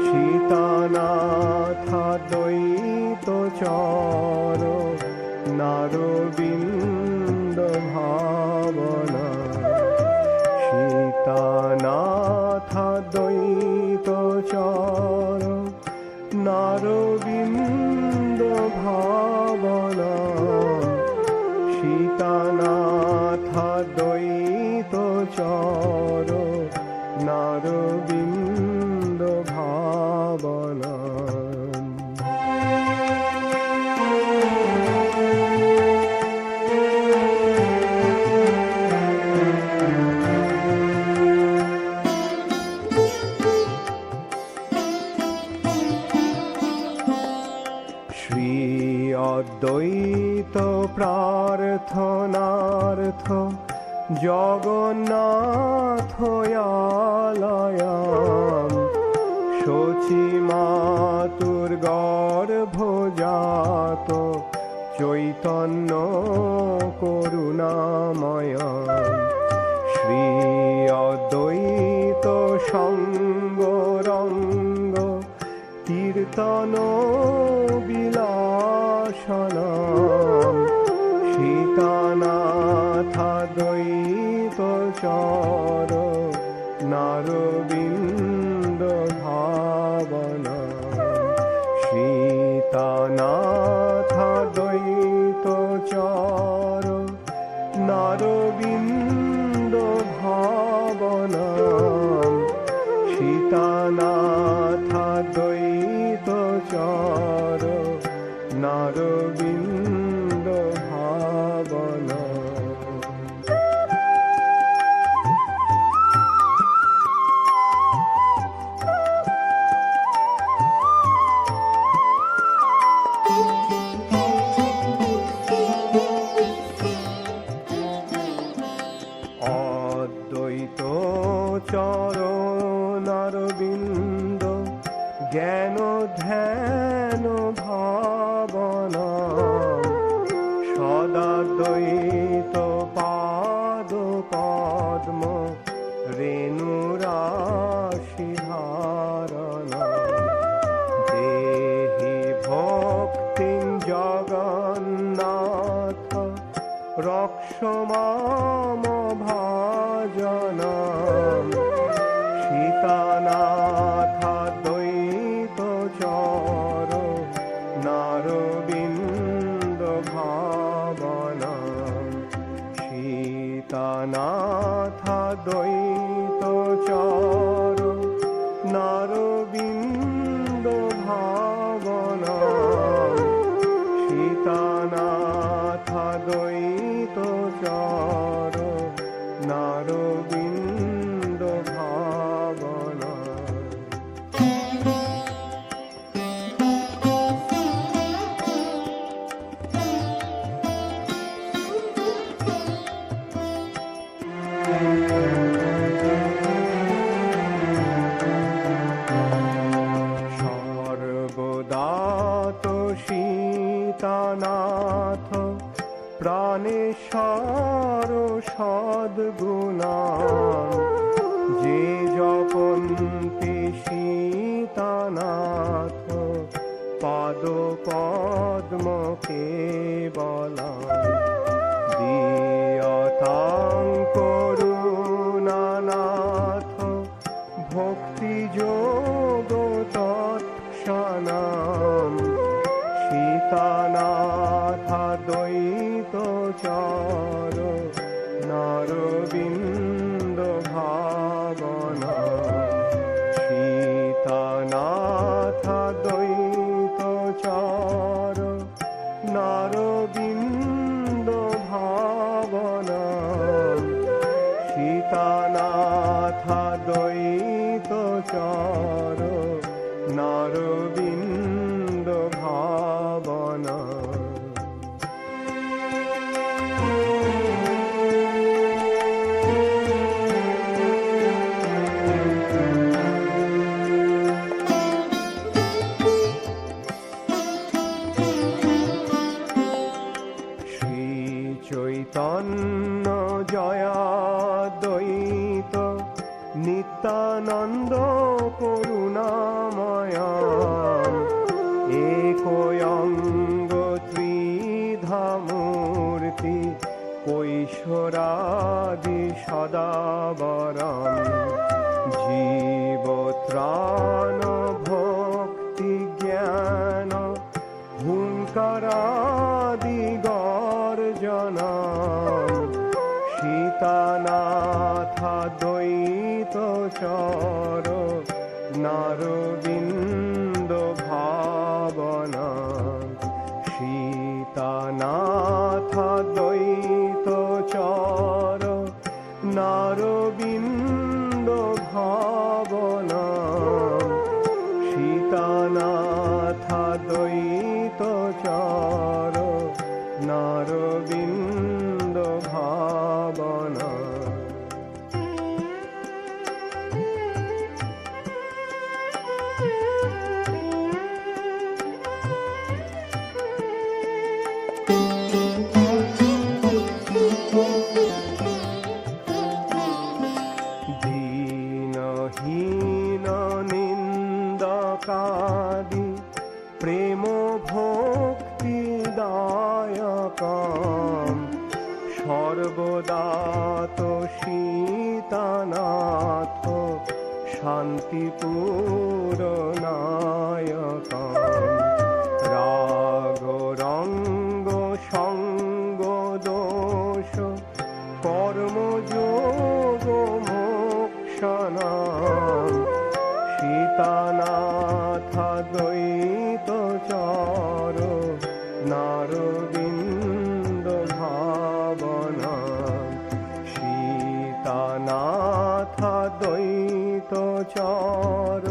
সীতানাথ দ্বৈত চর নারবিন্দ ভাবনা সীতানাথ দ্বৈত চর নারবিন্দ ভাবনা সীতানাথ দ্বৈত চর নারবিন্দ ভাবনা। শ্রী অদ্বৈত প্রার্থনার্থ জগন্নাথ আলয়াম শচী মাতুর গর্ভজাত চৈতন্য করুণাময় শ্রী অদ্বৈত সঙ্গ রঙ্গ কীর্তন বিলাসনম সীতানাথ দ্বৈত চর নারবিন্দ ভাবনা সীতানাথ দ্বৈত চর নারবিন্দ ভাবনা সীতানাথ দ্বৈত চর নারবিন্দ ভাবনা। অদ্বৈত চরণারবিন্দ জ্ঞান ধ্যান ভাবনা সদা দ্বৈত পাদ পদ্ম রেণুরাশি ধারণা দেহি ভক্তি জগন্নাথ রক্ষ মাম ভাজনম সীতানাথ দ্বৈত চর নারবিন্দ ভাবনা সীতানাথ দ্বৈত চর সীতানাথ পাদ পদ্ম কেবলা দিয়তাং করুণানাথ ভক্তি যোগ তৎক্ষণাম সীতানাথ দ্বৈত চার নারবিন্দ ভাবনা সীতানাথ দ্বৈত চার নারবিন্দ ভাবনা সীতানাথ দ্বৈত চার নারবিন্দ ভাবনা চৈতন্য জয়া দ্বৈত নিত্যানন্দ করুণাময়া একয়ঙ্গ ত্রিধামূর্তি কৈশোরাদি সদাবরম জীবত্রাণ ভক্তি জ্ঞান হুঙ্কারাদি গর্জনম সীতানাথ দ্বৈত চর নারবিন্দ ভাবনা সীতানাথ দ্বৈত চর নারবিন্দ ভাবনা সীতানাথ দ্বৈত চর নারবিন্দ ভাবনা দীনহীন নিন্দকাদি প্রেম ভক্তি দায়কাম সর্বদাত সীতানাথ শান্তিপূরণায়কাম রাগ রঙ্গ সঙ্গ দোষ কর্মযোগ মোক্ষণাম সীতানাথ দ্বৈত চর নারবিন্দ ভাবনা সীতানাথ দ্বৈত চর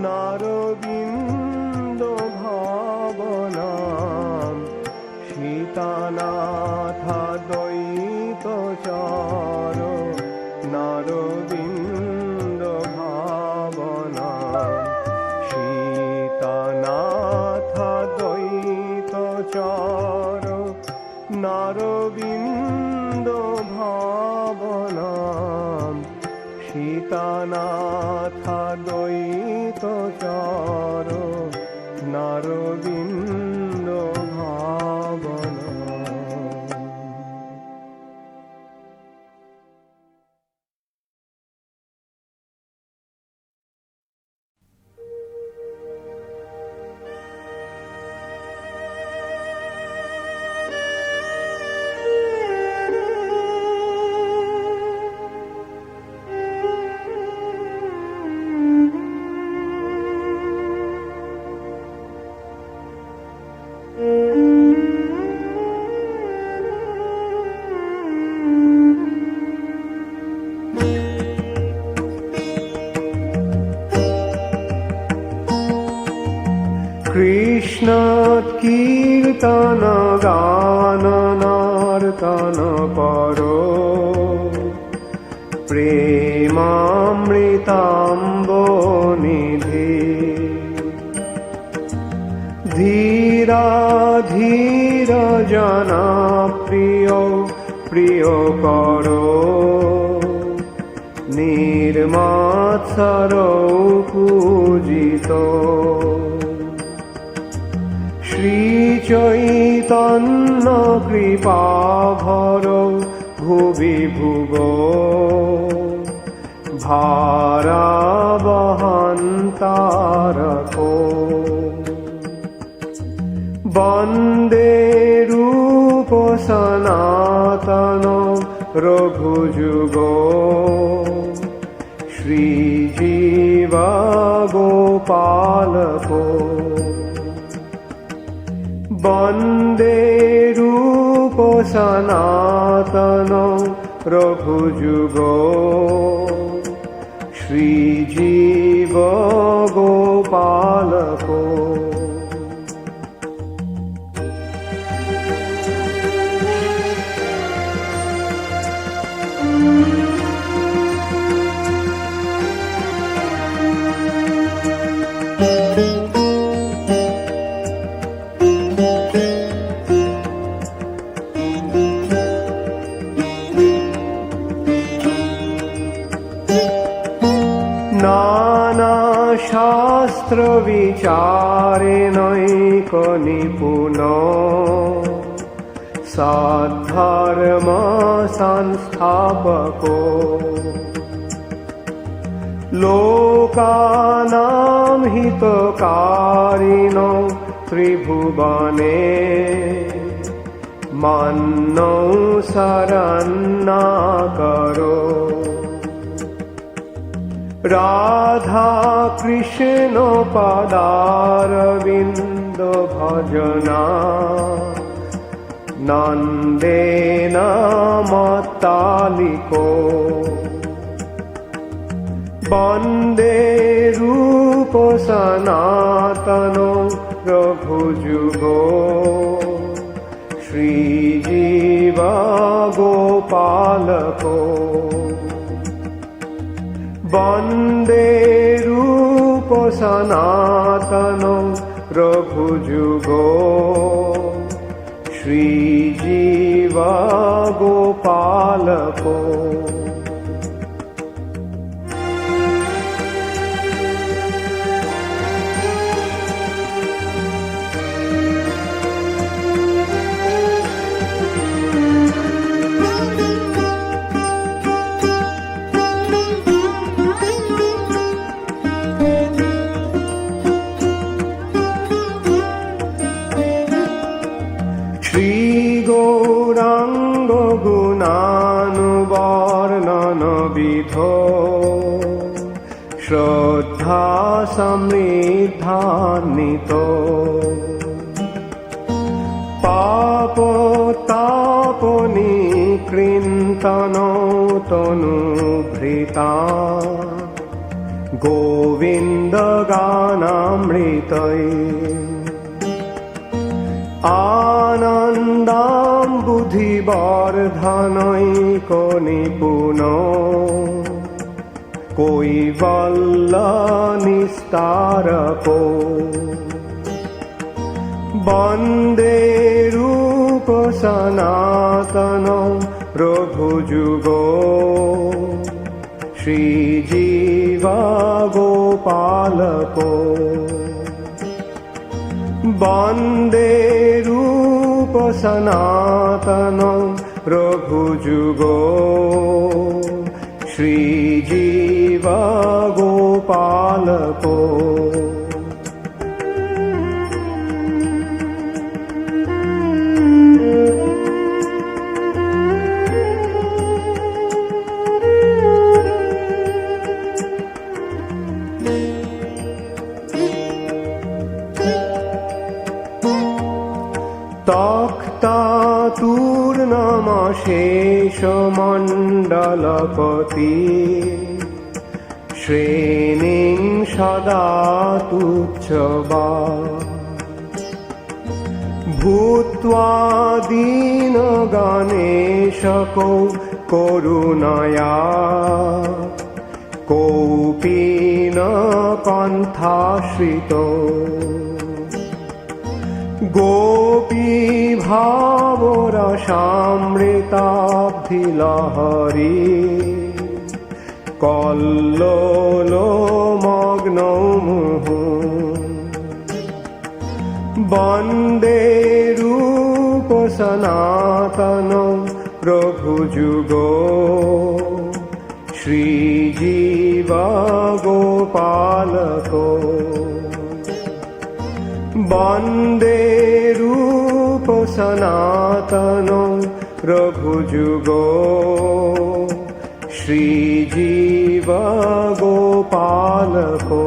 নারবিন্দ ভাবনা সীতানাথ দ্বৈত চর নারবিন্দ ভাবনা সীতানাথ দ্বৈত চর নারবিন্দ ভাবনা সীতানাথ দ্বৈত চর নারবিন্দ ভাবনা কৃষ্ণ কীর্তন গান নর্তন পর প্রেমামৃতাম্ব নিধি ধীরা ধীর জনা প্রিয় প্রিয় কর নির্মল বাৎসরৌ পূজিত শ্রীচৈতন্য কৃপাভর ভুবি ভুব ভারাবহন্তারকো বন্দে রূপ সনাতন রঘুযুগ শ্রীজীব গোপালকো বন্দে রূপ সনাতন রঘুযুগ শ্রীজীব গোপালকো নানা শাস্ত্র বিচারে নৈক নিপুণ সদ্ধর্ম সংস্থাপক লোকানাং হিতকারিণ ত্রিভুবনে মান্নৌ শরণাকরো রাধা কৃষ্ণ পদারবিন্দ ভজনা নন্দেন মত্তালিকো বন্দে রূপ সনাতন রঘুযুগ শ্রীজীব গোপালকো বন্দে রূপ সনাতন রঘুযুগ শ্রীজীব গোপালকো শ্রী গৌরাঙ্গ গুণানুবর্ণন বিধ শ্রদ্ধা সমৃদ্ধান্বিত পাপ তাপ নিকৃন্তন তনুভৃতা গোবিন্দ গানামৃতৈ আনন্দাম বুদ্ধিবর্ধনৈক নিপুণ কৈবল্য নিস্তারকো বন্দে রূপ সনাতন রঘুযুগ শ্রীজীব গোপালকো বন্দে রূপ সনাতন রঘুযুগ শ্রীজীব গোপালকো তক্তাতুর্ণমশেষ মণ্ডলপতি শ্রেণীং সদা তুচ্ছবা ভূত্বা দীন গণেশকো করুণয়া কৌপীন পন্থাশ্রিত গোপী ভাবরসামৃতাব্ধিলহরী কল্লোলমগ্নৌ মুহুঃ বন্দে রূপ সনাতনং রঘুযুগো শ্রীজীব গোপালকো বন্দে রূপ সনাতনং রঘুযুগো শ্রীজীব গোপালকো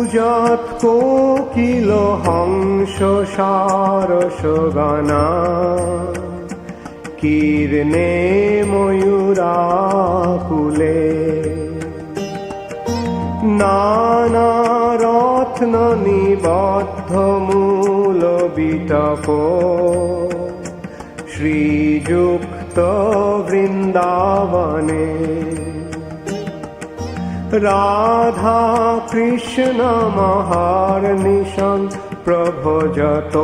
কূজৎ কোকিল হংস সারসগণা কীর্ণে ময়ূরাকুলে নানা রত্ন নিবদ্ধ মূল বিটপ শ্রীযুক্ত বৃন্দাবনে রাধা কৃষ্ণ মহার্নিশং প্রভজত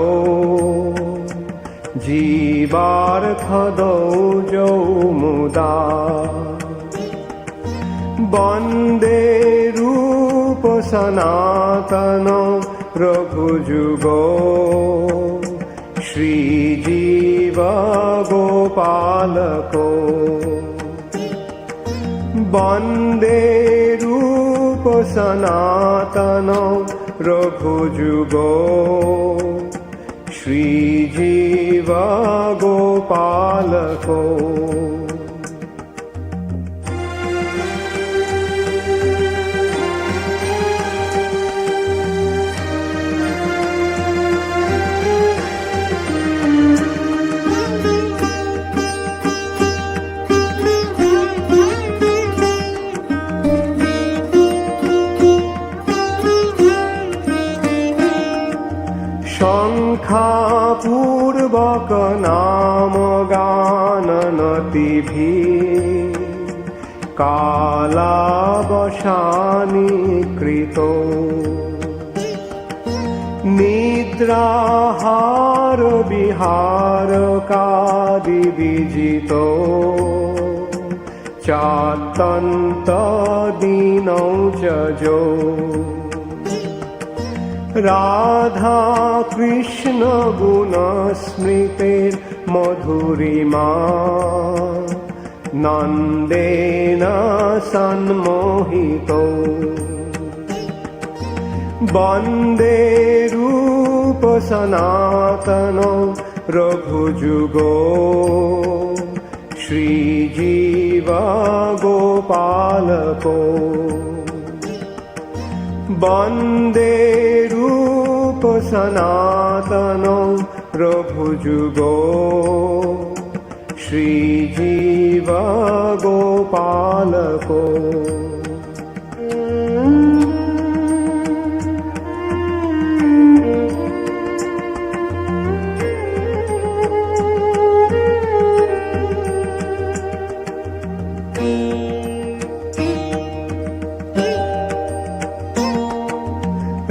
জীবার্থদৌজৌ মুদা বন্দে রূপ সনাতন রঘুযুগো শ্রীজীব গোপালকো বন্দে রূপ সনাতন রঘুযুগো শ্রীজীব গোপালকো শঙ্খাপূর্বক নাম গাননতিভিঃ কালাবসানি কৃত নিদ্রাহার বিহারকাদি বিজিত চাতন্ত দীনৌ যজো রাধা কৃষ্ণ গুণ স্মৃতির মধুরিমা নন্দেন সন্মোহিত বন্দে রূপ সনাতন রঘুযুগো শ্রীজীব গোপালকো বন্দে রূপ সনাতন রঘুযুগো শ্রীজীব গোপালকো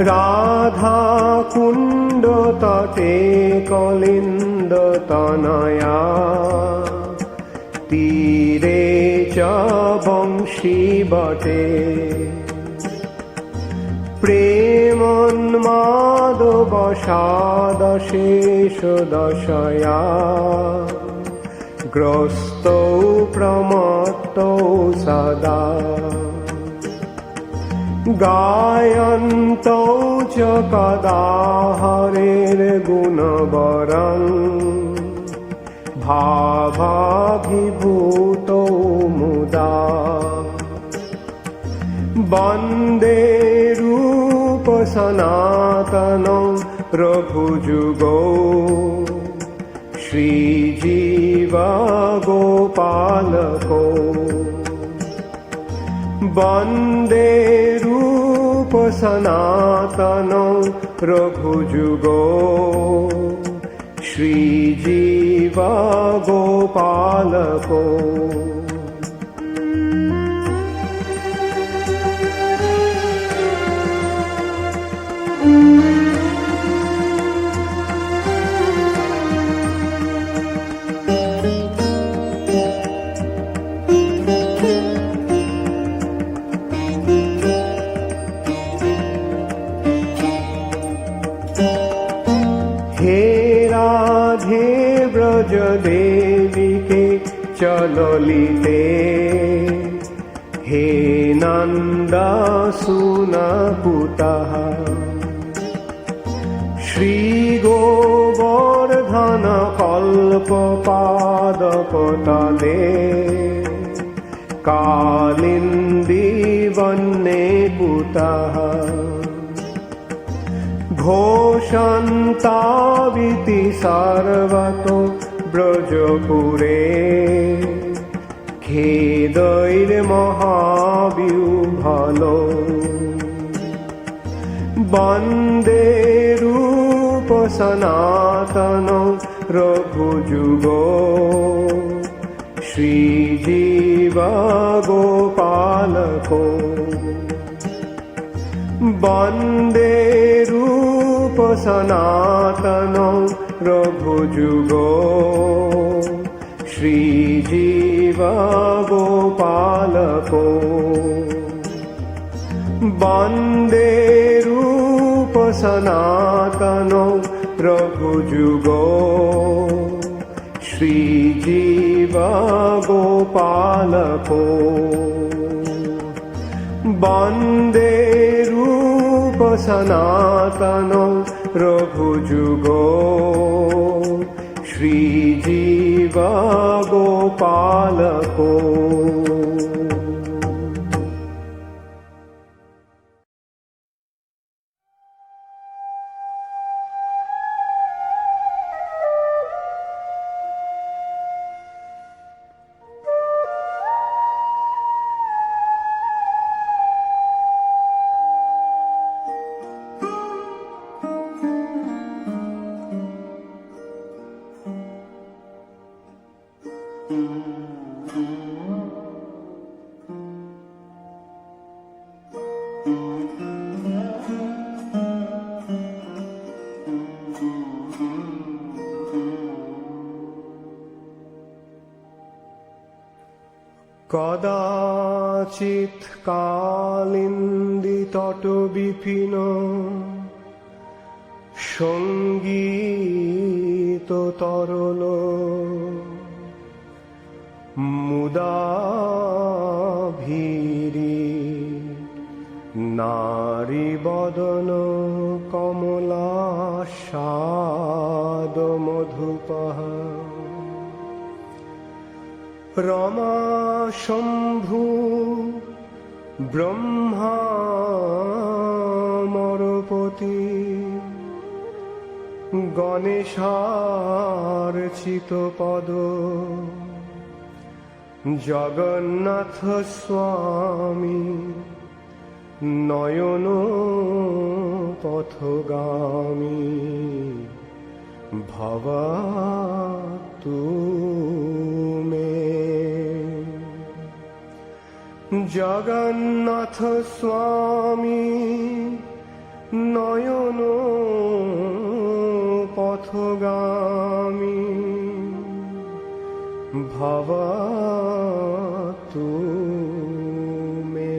রাধা কুণ্ড তটে কলিন্দ তনয়া তীরে চ বংশী বটে প্রেমন্মাদ বসাদ শেষ দশয়া গ্রস্তৌ প্রমত্তৌ সদা গায়ন্তৌ চ কদা হরের গুণবরং ভাবাভিভূতৌ মুদা বন্দে রূপ সনাতন রঘুযুগো শ্রীজীব গোপালকো বন্দে রূপ সনাতন রঘুযুগ শ্রীজীবা গোপালক। হে রাধে ব্রজ দেবীকে চললিতে, হে নন্দা সুনপুতা শ্রী গোবর্ধন কল্প পাদপতলে কালিন্দী বন্যে পুতঃ ঘোষন্তাবিতি সর্বতো ব্রজপুরে খেদৈর মহাবিউভল বন্দে রূপ সনাতন রঘুযুগ শ্রীজীবা গোপালক। বন্দে রূপ সনাতন রঘুযুগ শ্রীজীবা গোপালক। বন্দে রূপ সনাতন রঘুযুগ শ্রীজীবা গোপালক। বন্দে রূপ সনাতন রঘুযুগ শ্রীজীবা গোপালক। কদাচিৎ কালিন্দী তট বিপিন সঙ্গীত তরল মুদা ভীরি নারী বদন কমলাস্বাদ মধুপঃ রমা শম্ভু ব্রহ্মা মরপতি গণেশার্চিত পদ জগন্নাথ স্বামী নয়ন পথগামী ভবাতু মে। জগন্নাথ স্বামী নয়ন পথগামী ভবাতু মে।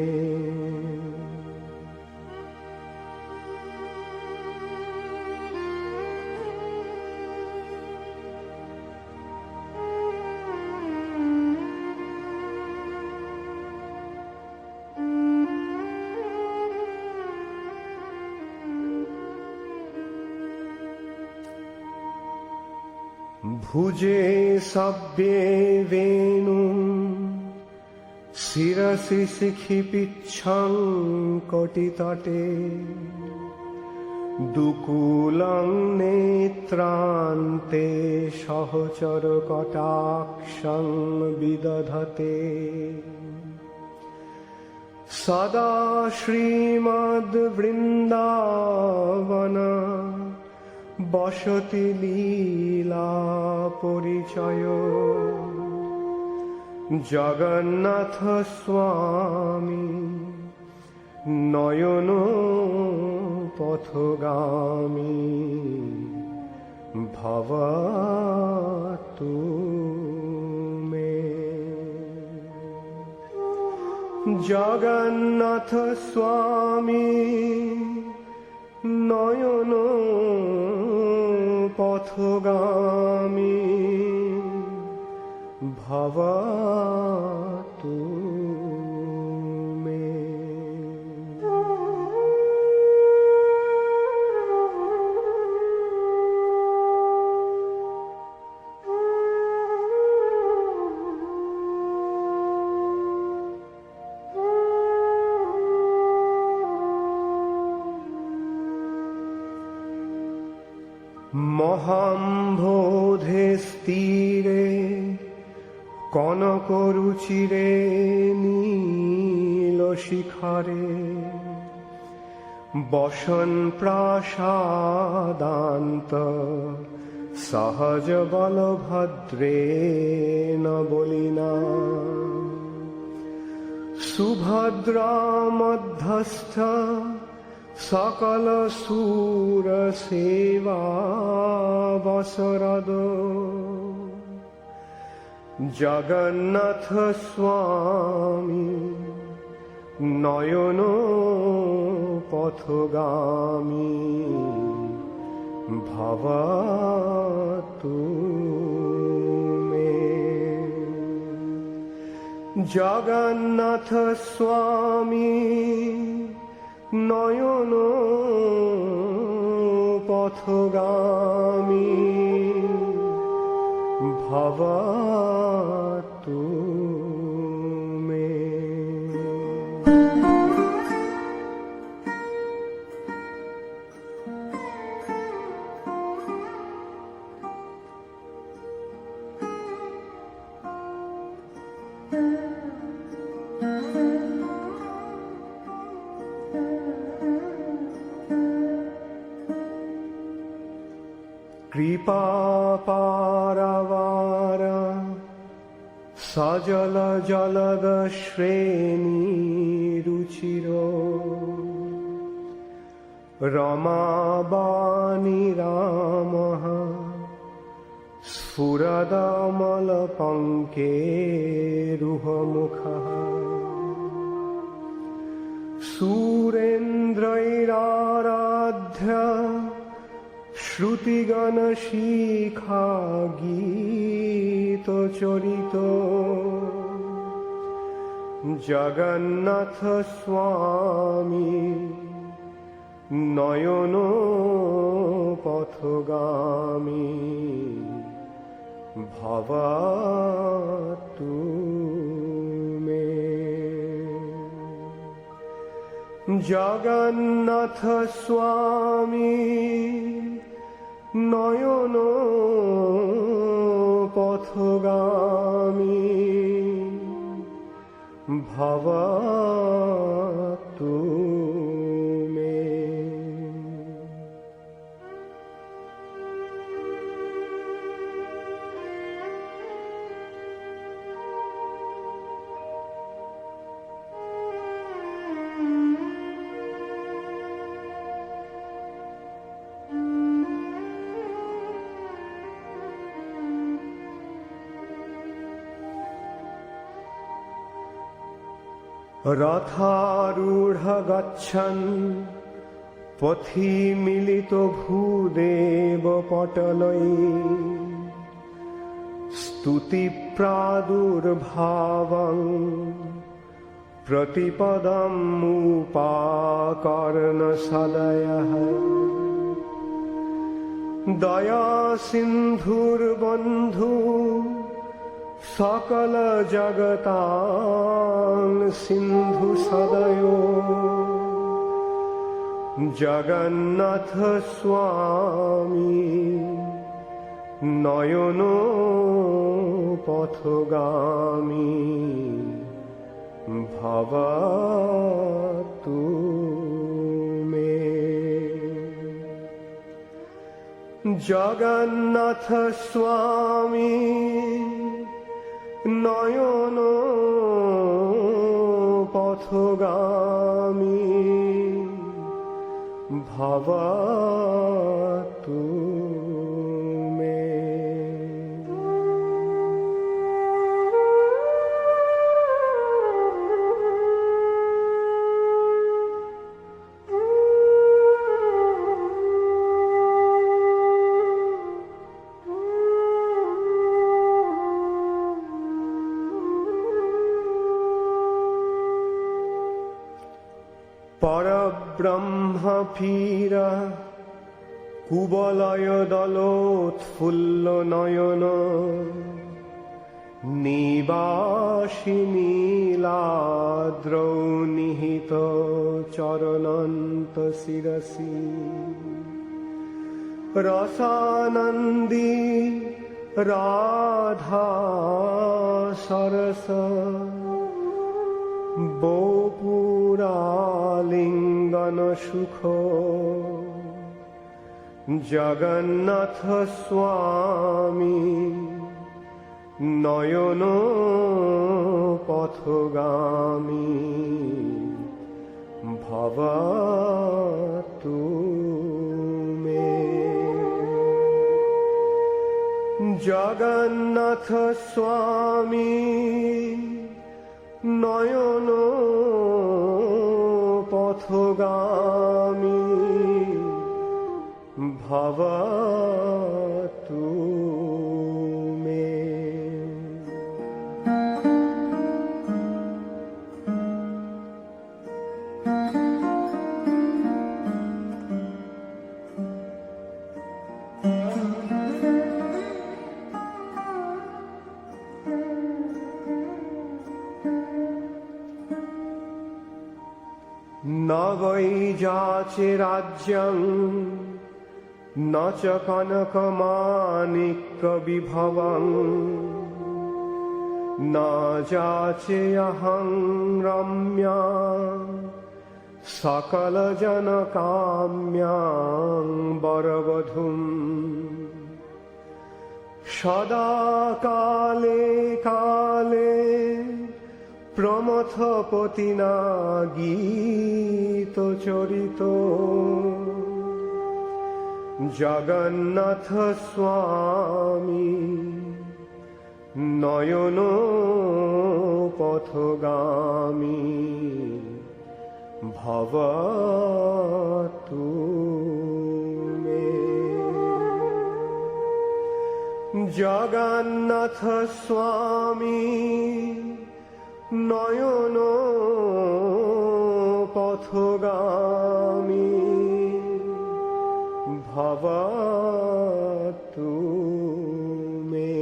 ভুজে সব্যে বেণু শিরসি শিখি পিচ্ছং কটিতটে দুকুলং নেত্রান্তে সহচর কটাক্ষং বিদধতে সদা শ্রীমদ্ বৃন্দাবন বসতি লীলা পরিচয় জগন্নাথ স্বামী নয়ন পথগামী ভবতু মে। জগন্নাথ স্বামী নয়ন পথগামী ভবতু মে। মহাম্বোধে স্থিরে কনক রুচিরে নীল শিখরে বসন প্রাসাদান্ত সহজ বলভদ্রে ন বলিনা সুভদ্রা মধ্যস্থ সকল সুর সেবা বসরদ জগন্নাথ স্বামী নয়ন পথগামী ভবতু মে। জগন্নাথ স্বামী নয়ন পথগামী ভবতু মে। কৃপা পারাবার সজল জলদ শ্রেণী রুচির রমাবাণী রাম স্ফুরদমল পঙ্কে রুহমুখ সুরেন্দ্রৈরারাধ্য শ্রুতিগণ শিখা গীত চরিত জগন্নাথ স্বামী নয়ন পথগামী ভবতু মে। জগন্নাথ স্বামী নয়ন পথগামী ভবতু মে। রথারূঢ় গচ্ছन् পথি মিলিত ভূদেব পটলৈ স্তুতি প্রাদুর্ভাবং প্রতিপদম উপাকর্ণ সদয়ঃ দয়া সিন্ধুর্বন্ধু সকল জগতাং সিন্ধু সদয় জগন্নাথ স্বামী নয়ন পথগামী भवतु मे। जगन्नाथ स्वामी नयन पथगामी भवतु मे। परब्रह्म फीरा कुबलय दलोत्फुल्ल नयन निवासि नीलाद्रौ निहित चरणन्त शिरसि रसानन्दी राधा सरस बोपुरालिंगन सुख जगन्नाथ स्वामी नयन पथगामी भवतु मे। जगन्नाथ स्वामी नयन पथगामी भवतु मे। न वै जाचे राज्यं न च कनकमाणिक्यविभवं न जाचे अहं रम्या सकलजनकाम्यां वरवधूम्। सदा काले काले प्रमथपतिना गीत चरित जगन्नाथ स्वामी नयन पथगामी भवतु मे। जगन्नाथ स्वामी नयन पथगामी भवतु मे।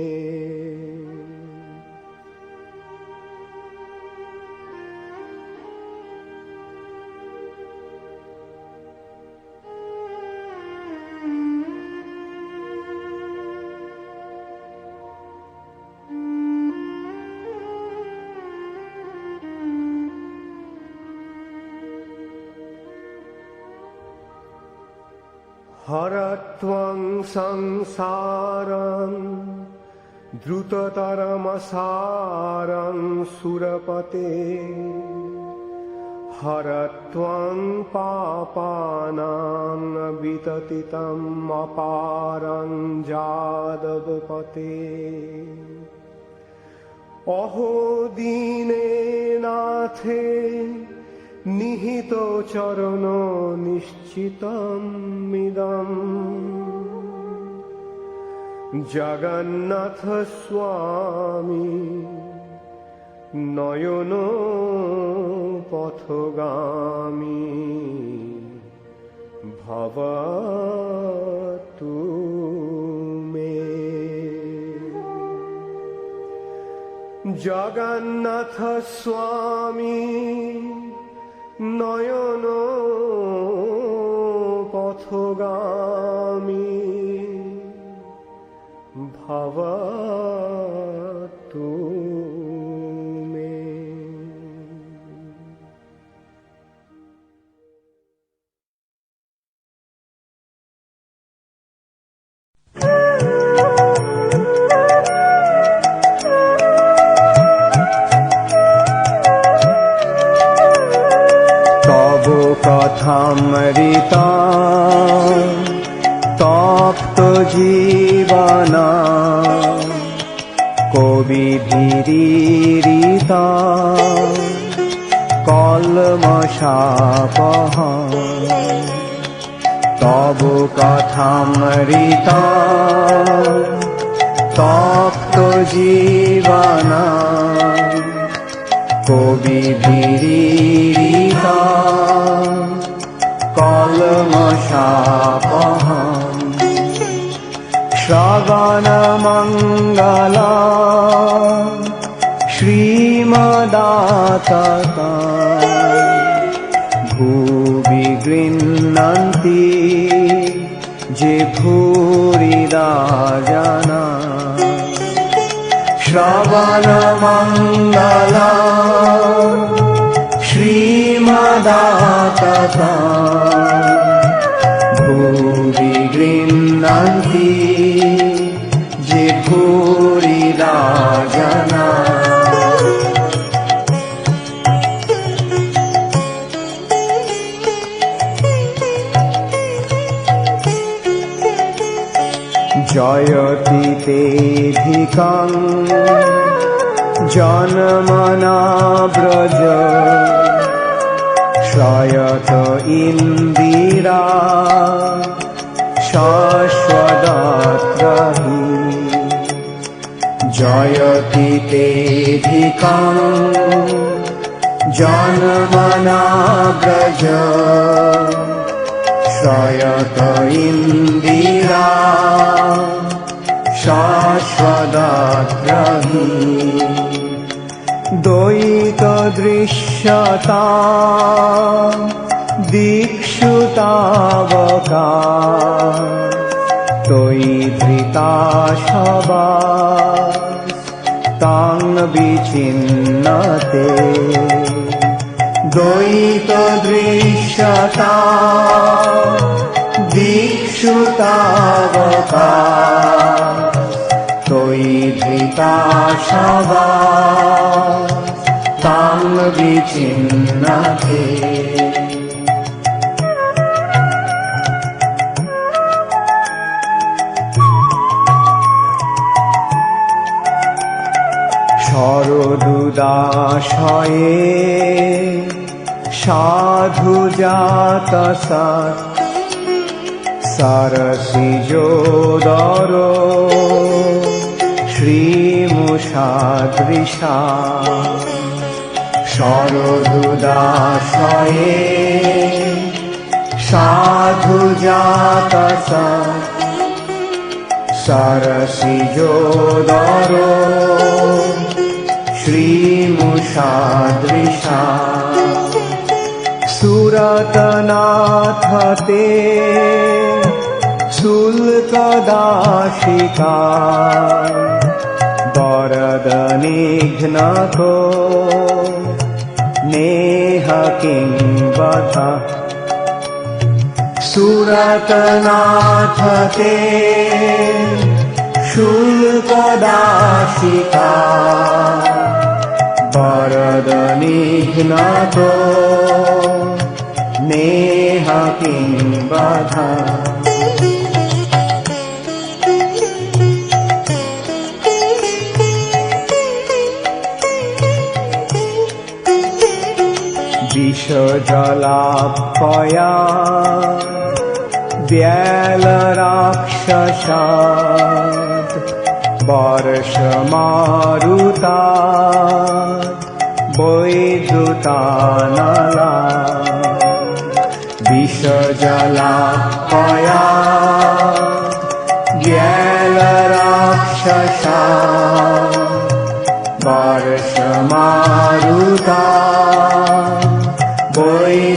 हरत्वं संसारं द्रुततरमसारं सुरपते हरत्वं पापानां विततितम् अपारं जादवपते। अहो दीने नाथे निहित चरण निश्चितम् इदम् जगन्नाथ स्वामी नयन पथगामी भवतु मे। जगन्नाथ स्वामी नयन पथगामी भवतु मे। কবিভিরিতা কলমশাপহ তব কথামৃতা তপ্ত জীবনা কবিভিরিতা কলমশাপহ শ্রবণমঙ্গলা শ্রীমদাততা ভুবি গৃহ্ণন্তি যে ভূরিদা জনা শ্রবণমঙ্গলা শ্রীমদাততা ভুবি গৃহ্ণন্তি যে ভূরিদা জনা জয়তি তেধিকং জনমনা ব্রজ শ্রয়ত ইন্দিরা শাশ্বদাত্রহি জয়তি তেধিকং জনমনা ব্রজ শ্রয়ত ইন্দিরা শাশ্বদাত্রহি দ্বৈত দৃশ্যতা দীক্ষুতাবকা তৈ ধৃতা সবা তাং বিচিন্নতে দ্বৈত দৃশ্যতা দীক্ষুতাবকা তৈ ধৃতা সবা তাং বিচিন্নতে শরদুদাশয়ে সাধু জাত সৎ সরসিজোদর শ্রীমুষাদৃশা শরদুদাশয়ে সাধু জাত সৎ সরসিজোদর শ্রীমুষাদৃশা সুরতনাথতে শুল্কদাশিকা বরদ নিঘ্নত নেহ কিংবথ সুরতনাথতে শুল্কদাশিকা বরদ নিঘ্নত নেহ কিংবথ বিষজলাপয়া ব্যালরাক্ষসা বর্ষমারুতা বৈদ্যুতানলা বিষজলাপয়া ব্যালরাক্ষসা বর্ষমারুতা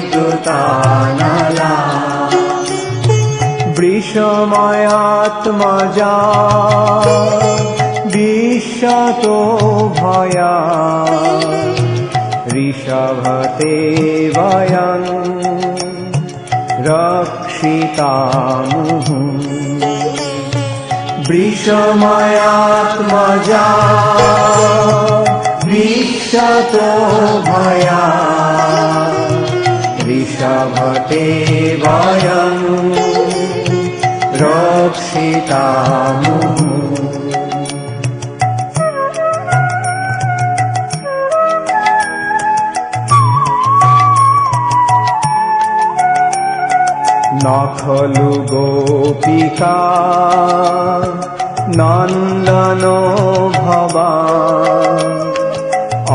বৈদ্যুতানলা বৃষময়াত্মজা বিশ্বতো ভয়া ঋষভতে বয়ং রক্ষিতামুঃ বৃষময়াত্মজা বিশ্বতো ভয়া ঋষভতে বয়ং রক্ষিতামুঃ নন্দন ভবান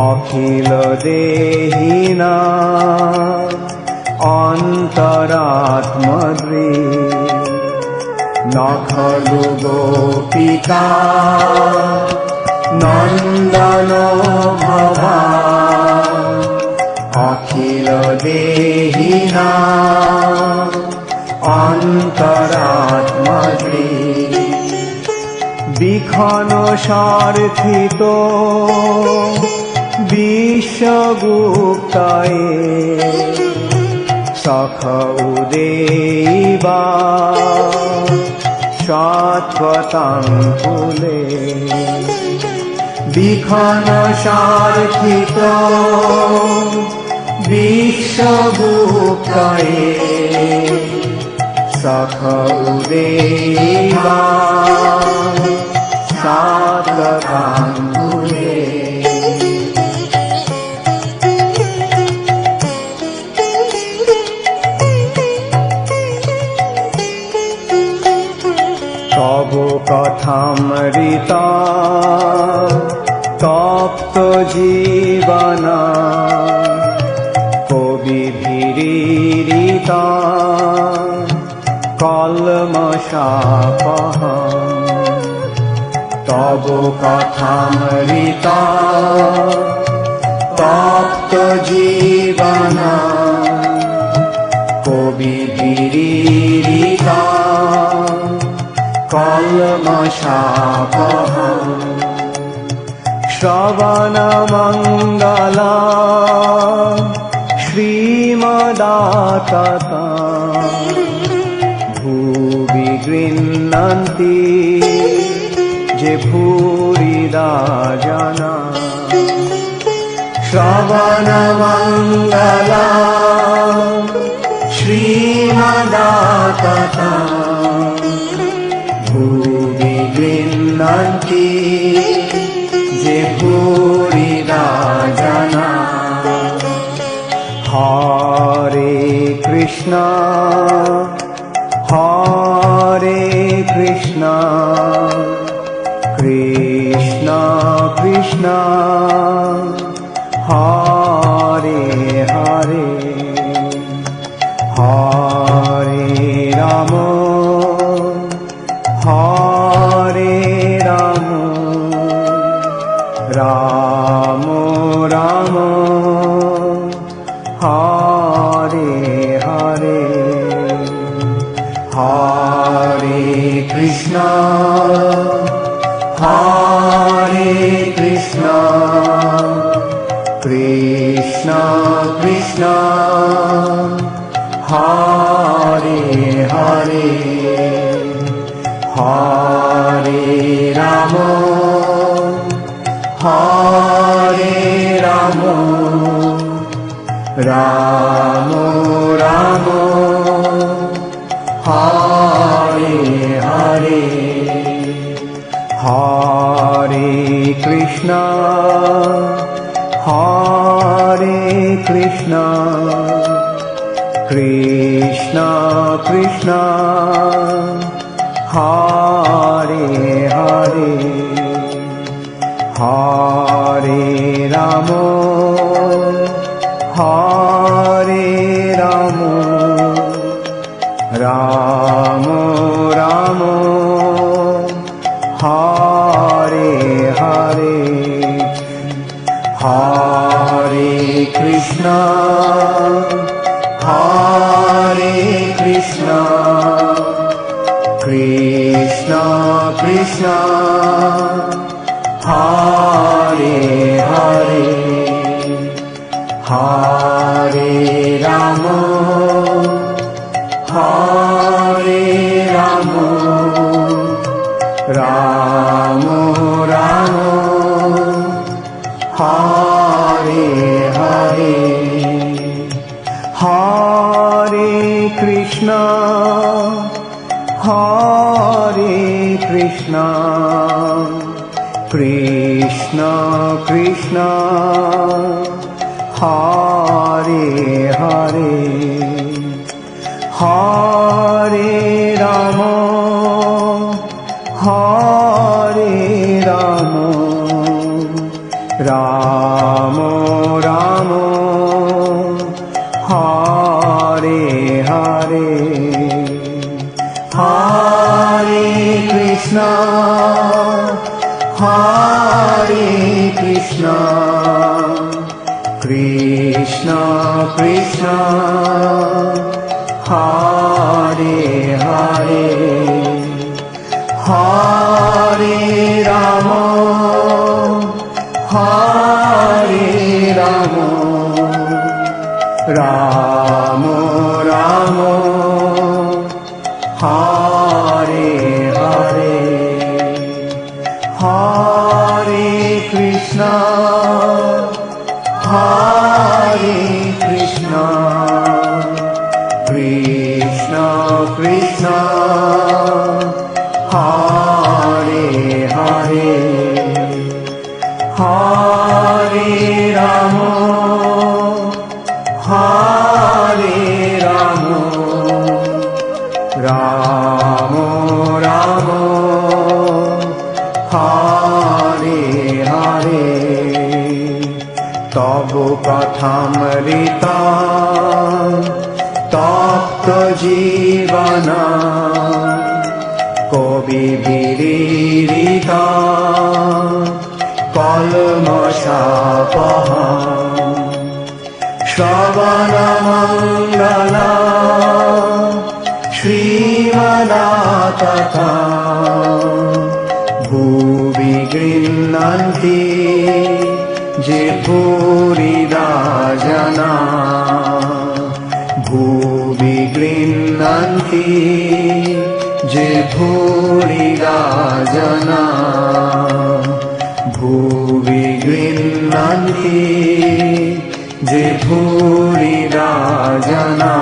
অখিল দেহিনা অন্তরাত্মদ্রি নখলু গোপিকা নন্দন ভবান অখিল দেহিনা অন্তরাত্মদ্রি বিখন সার্থিত বিশ্বগুপ্তায়ে সখ উদেবা সৎপতাঙ্কুলে বিখন সার্থিত বিশ্বগুপ্তায়ে সখ উদেবা সৎপতাঙ্কুলে তব কথামৃতা তপ্ত জীবনা কবি ভিরিতা কলমশাপহ তব কথামৃতা তপ্ত জীবনা কবি ভিরিতা কলমশাপহ শ্রবণ মঙ্গলা শ্রীমদাতত ভুবি গৃহ্ণন্তি যে ভূরিদা জনা শ্রবণ মঙ্গলা শ্রীমদাতত ভুবি গৃহ্ণন্তি যে ভূরিদা জনা হরে কৃষ্ণ হরে কৃষ্ণ কৃষ্ণ কৃষ্ণ হরে হরে হরে রাম হরে রাম রাম রাম হরে হরে হরে কৃষ্ণ হরে কৃষ্ণ কৃষ্ণ কৃষ্ণ হরে হরে হরে রাম হরে রাম রাম রাম হরে হরে হরে কৃষ্ণ হরে কৃষ্ণ কৃষ্ণ কৃষ্ণ হরে হরে হরে রাম হরে রাম রাম রাম হরে হরে হরে কৃষ্ণ হরে কৃষ্ণ কৃষ্ণ কৃষ্ণ হরে হরে হরে রাম হরে রাম রাম রাম হরে হরে হরে কৃষ্ণ হরে কৃষ্ণ কৃষ্ণ কৃষ্ণ হরে হরে হরে রাম হরে রাম রাম হরে হরে হরে কৃষ্ণ কৃষ্ণ কৃষ্ণ হরে হরে হরে রাম রাম রাম হরে হরে হরে কৃষ্ণ কৃষ্ণ কৃষ্ণ হরে হরে হরে রাম রাম রাম হরে হরে তব কথামৃতা তপ্ত জীবন কবি বিরিতা কলমশাপহ শ্রবণ মঙ্গল শ্রীমদাতথা ভুবি গৃহ্ণন্তি যে ভূরিদা জনা ভুবি গৃহ্ণন্তি যে ভূরিদা জনা ভুবি গৃহ্ণন্তি যে ভূরিদা জনা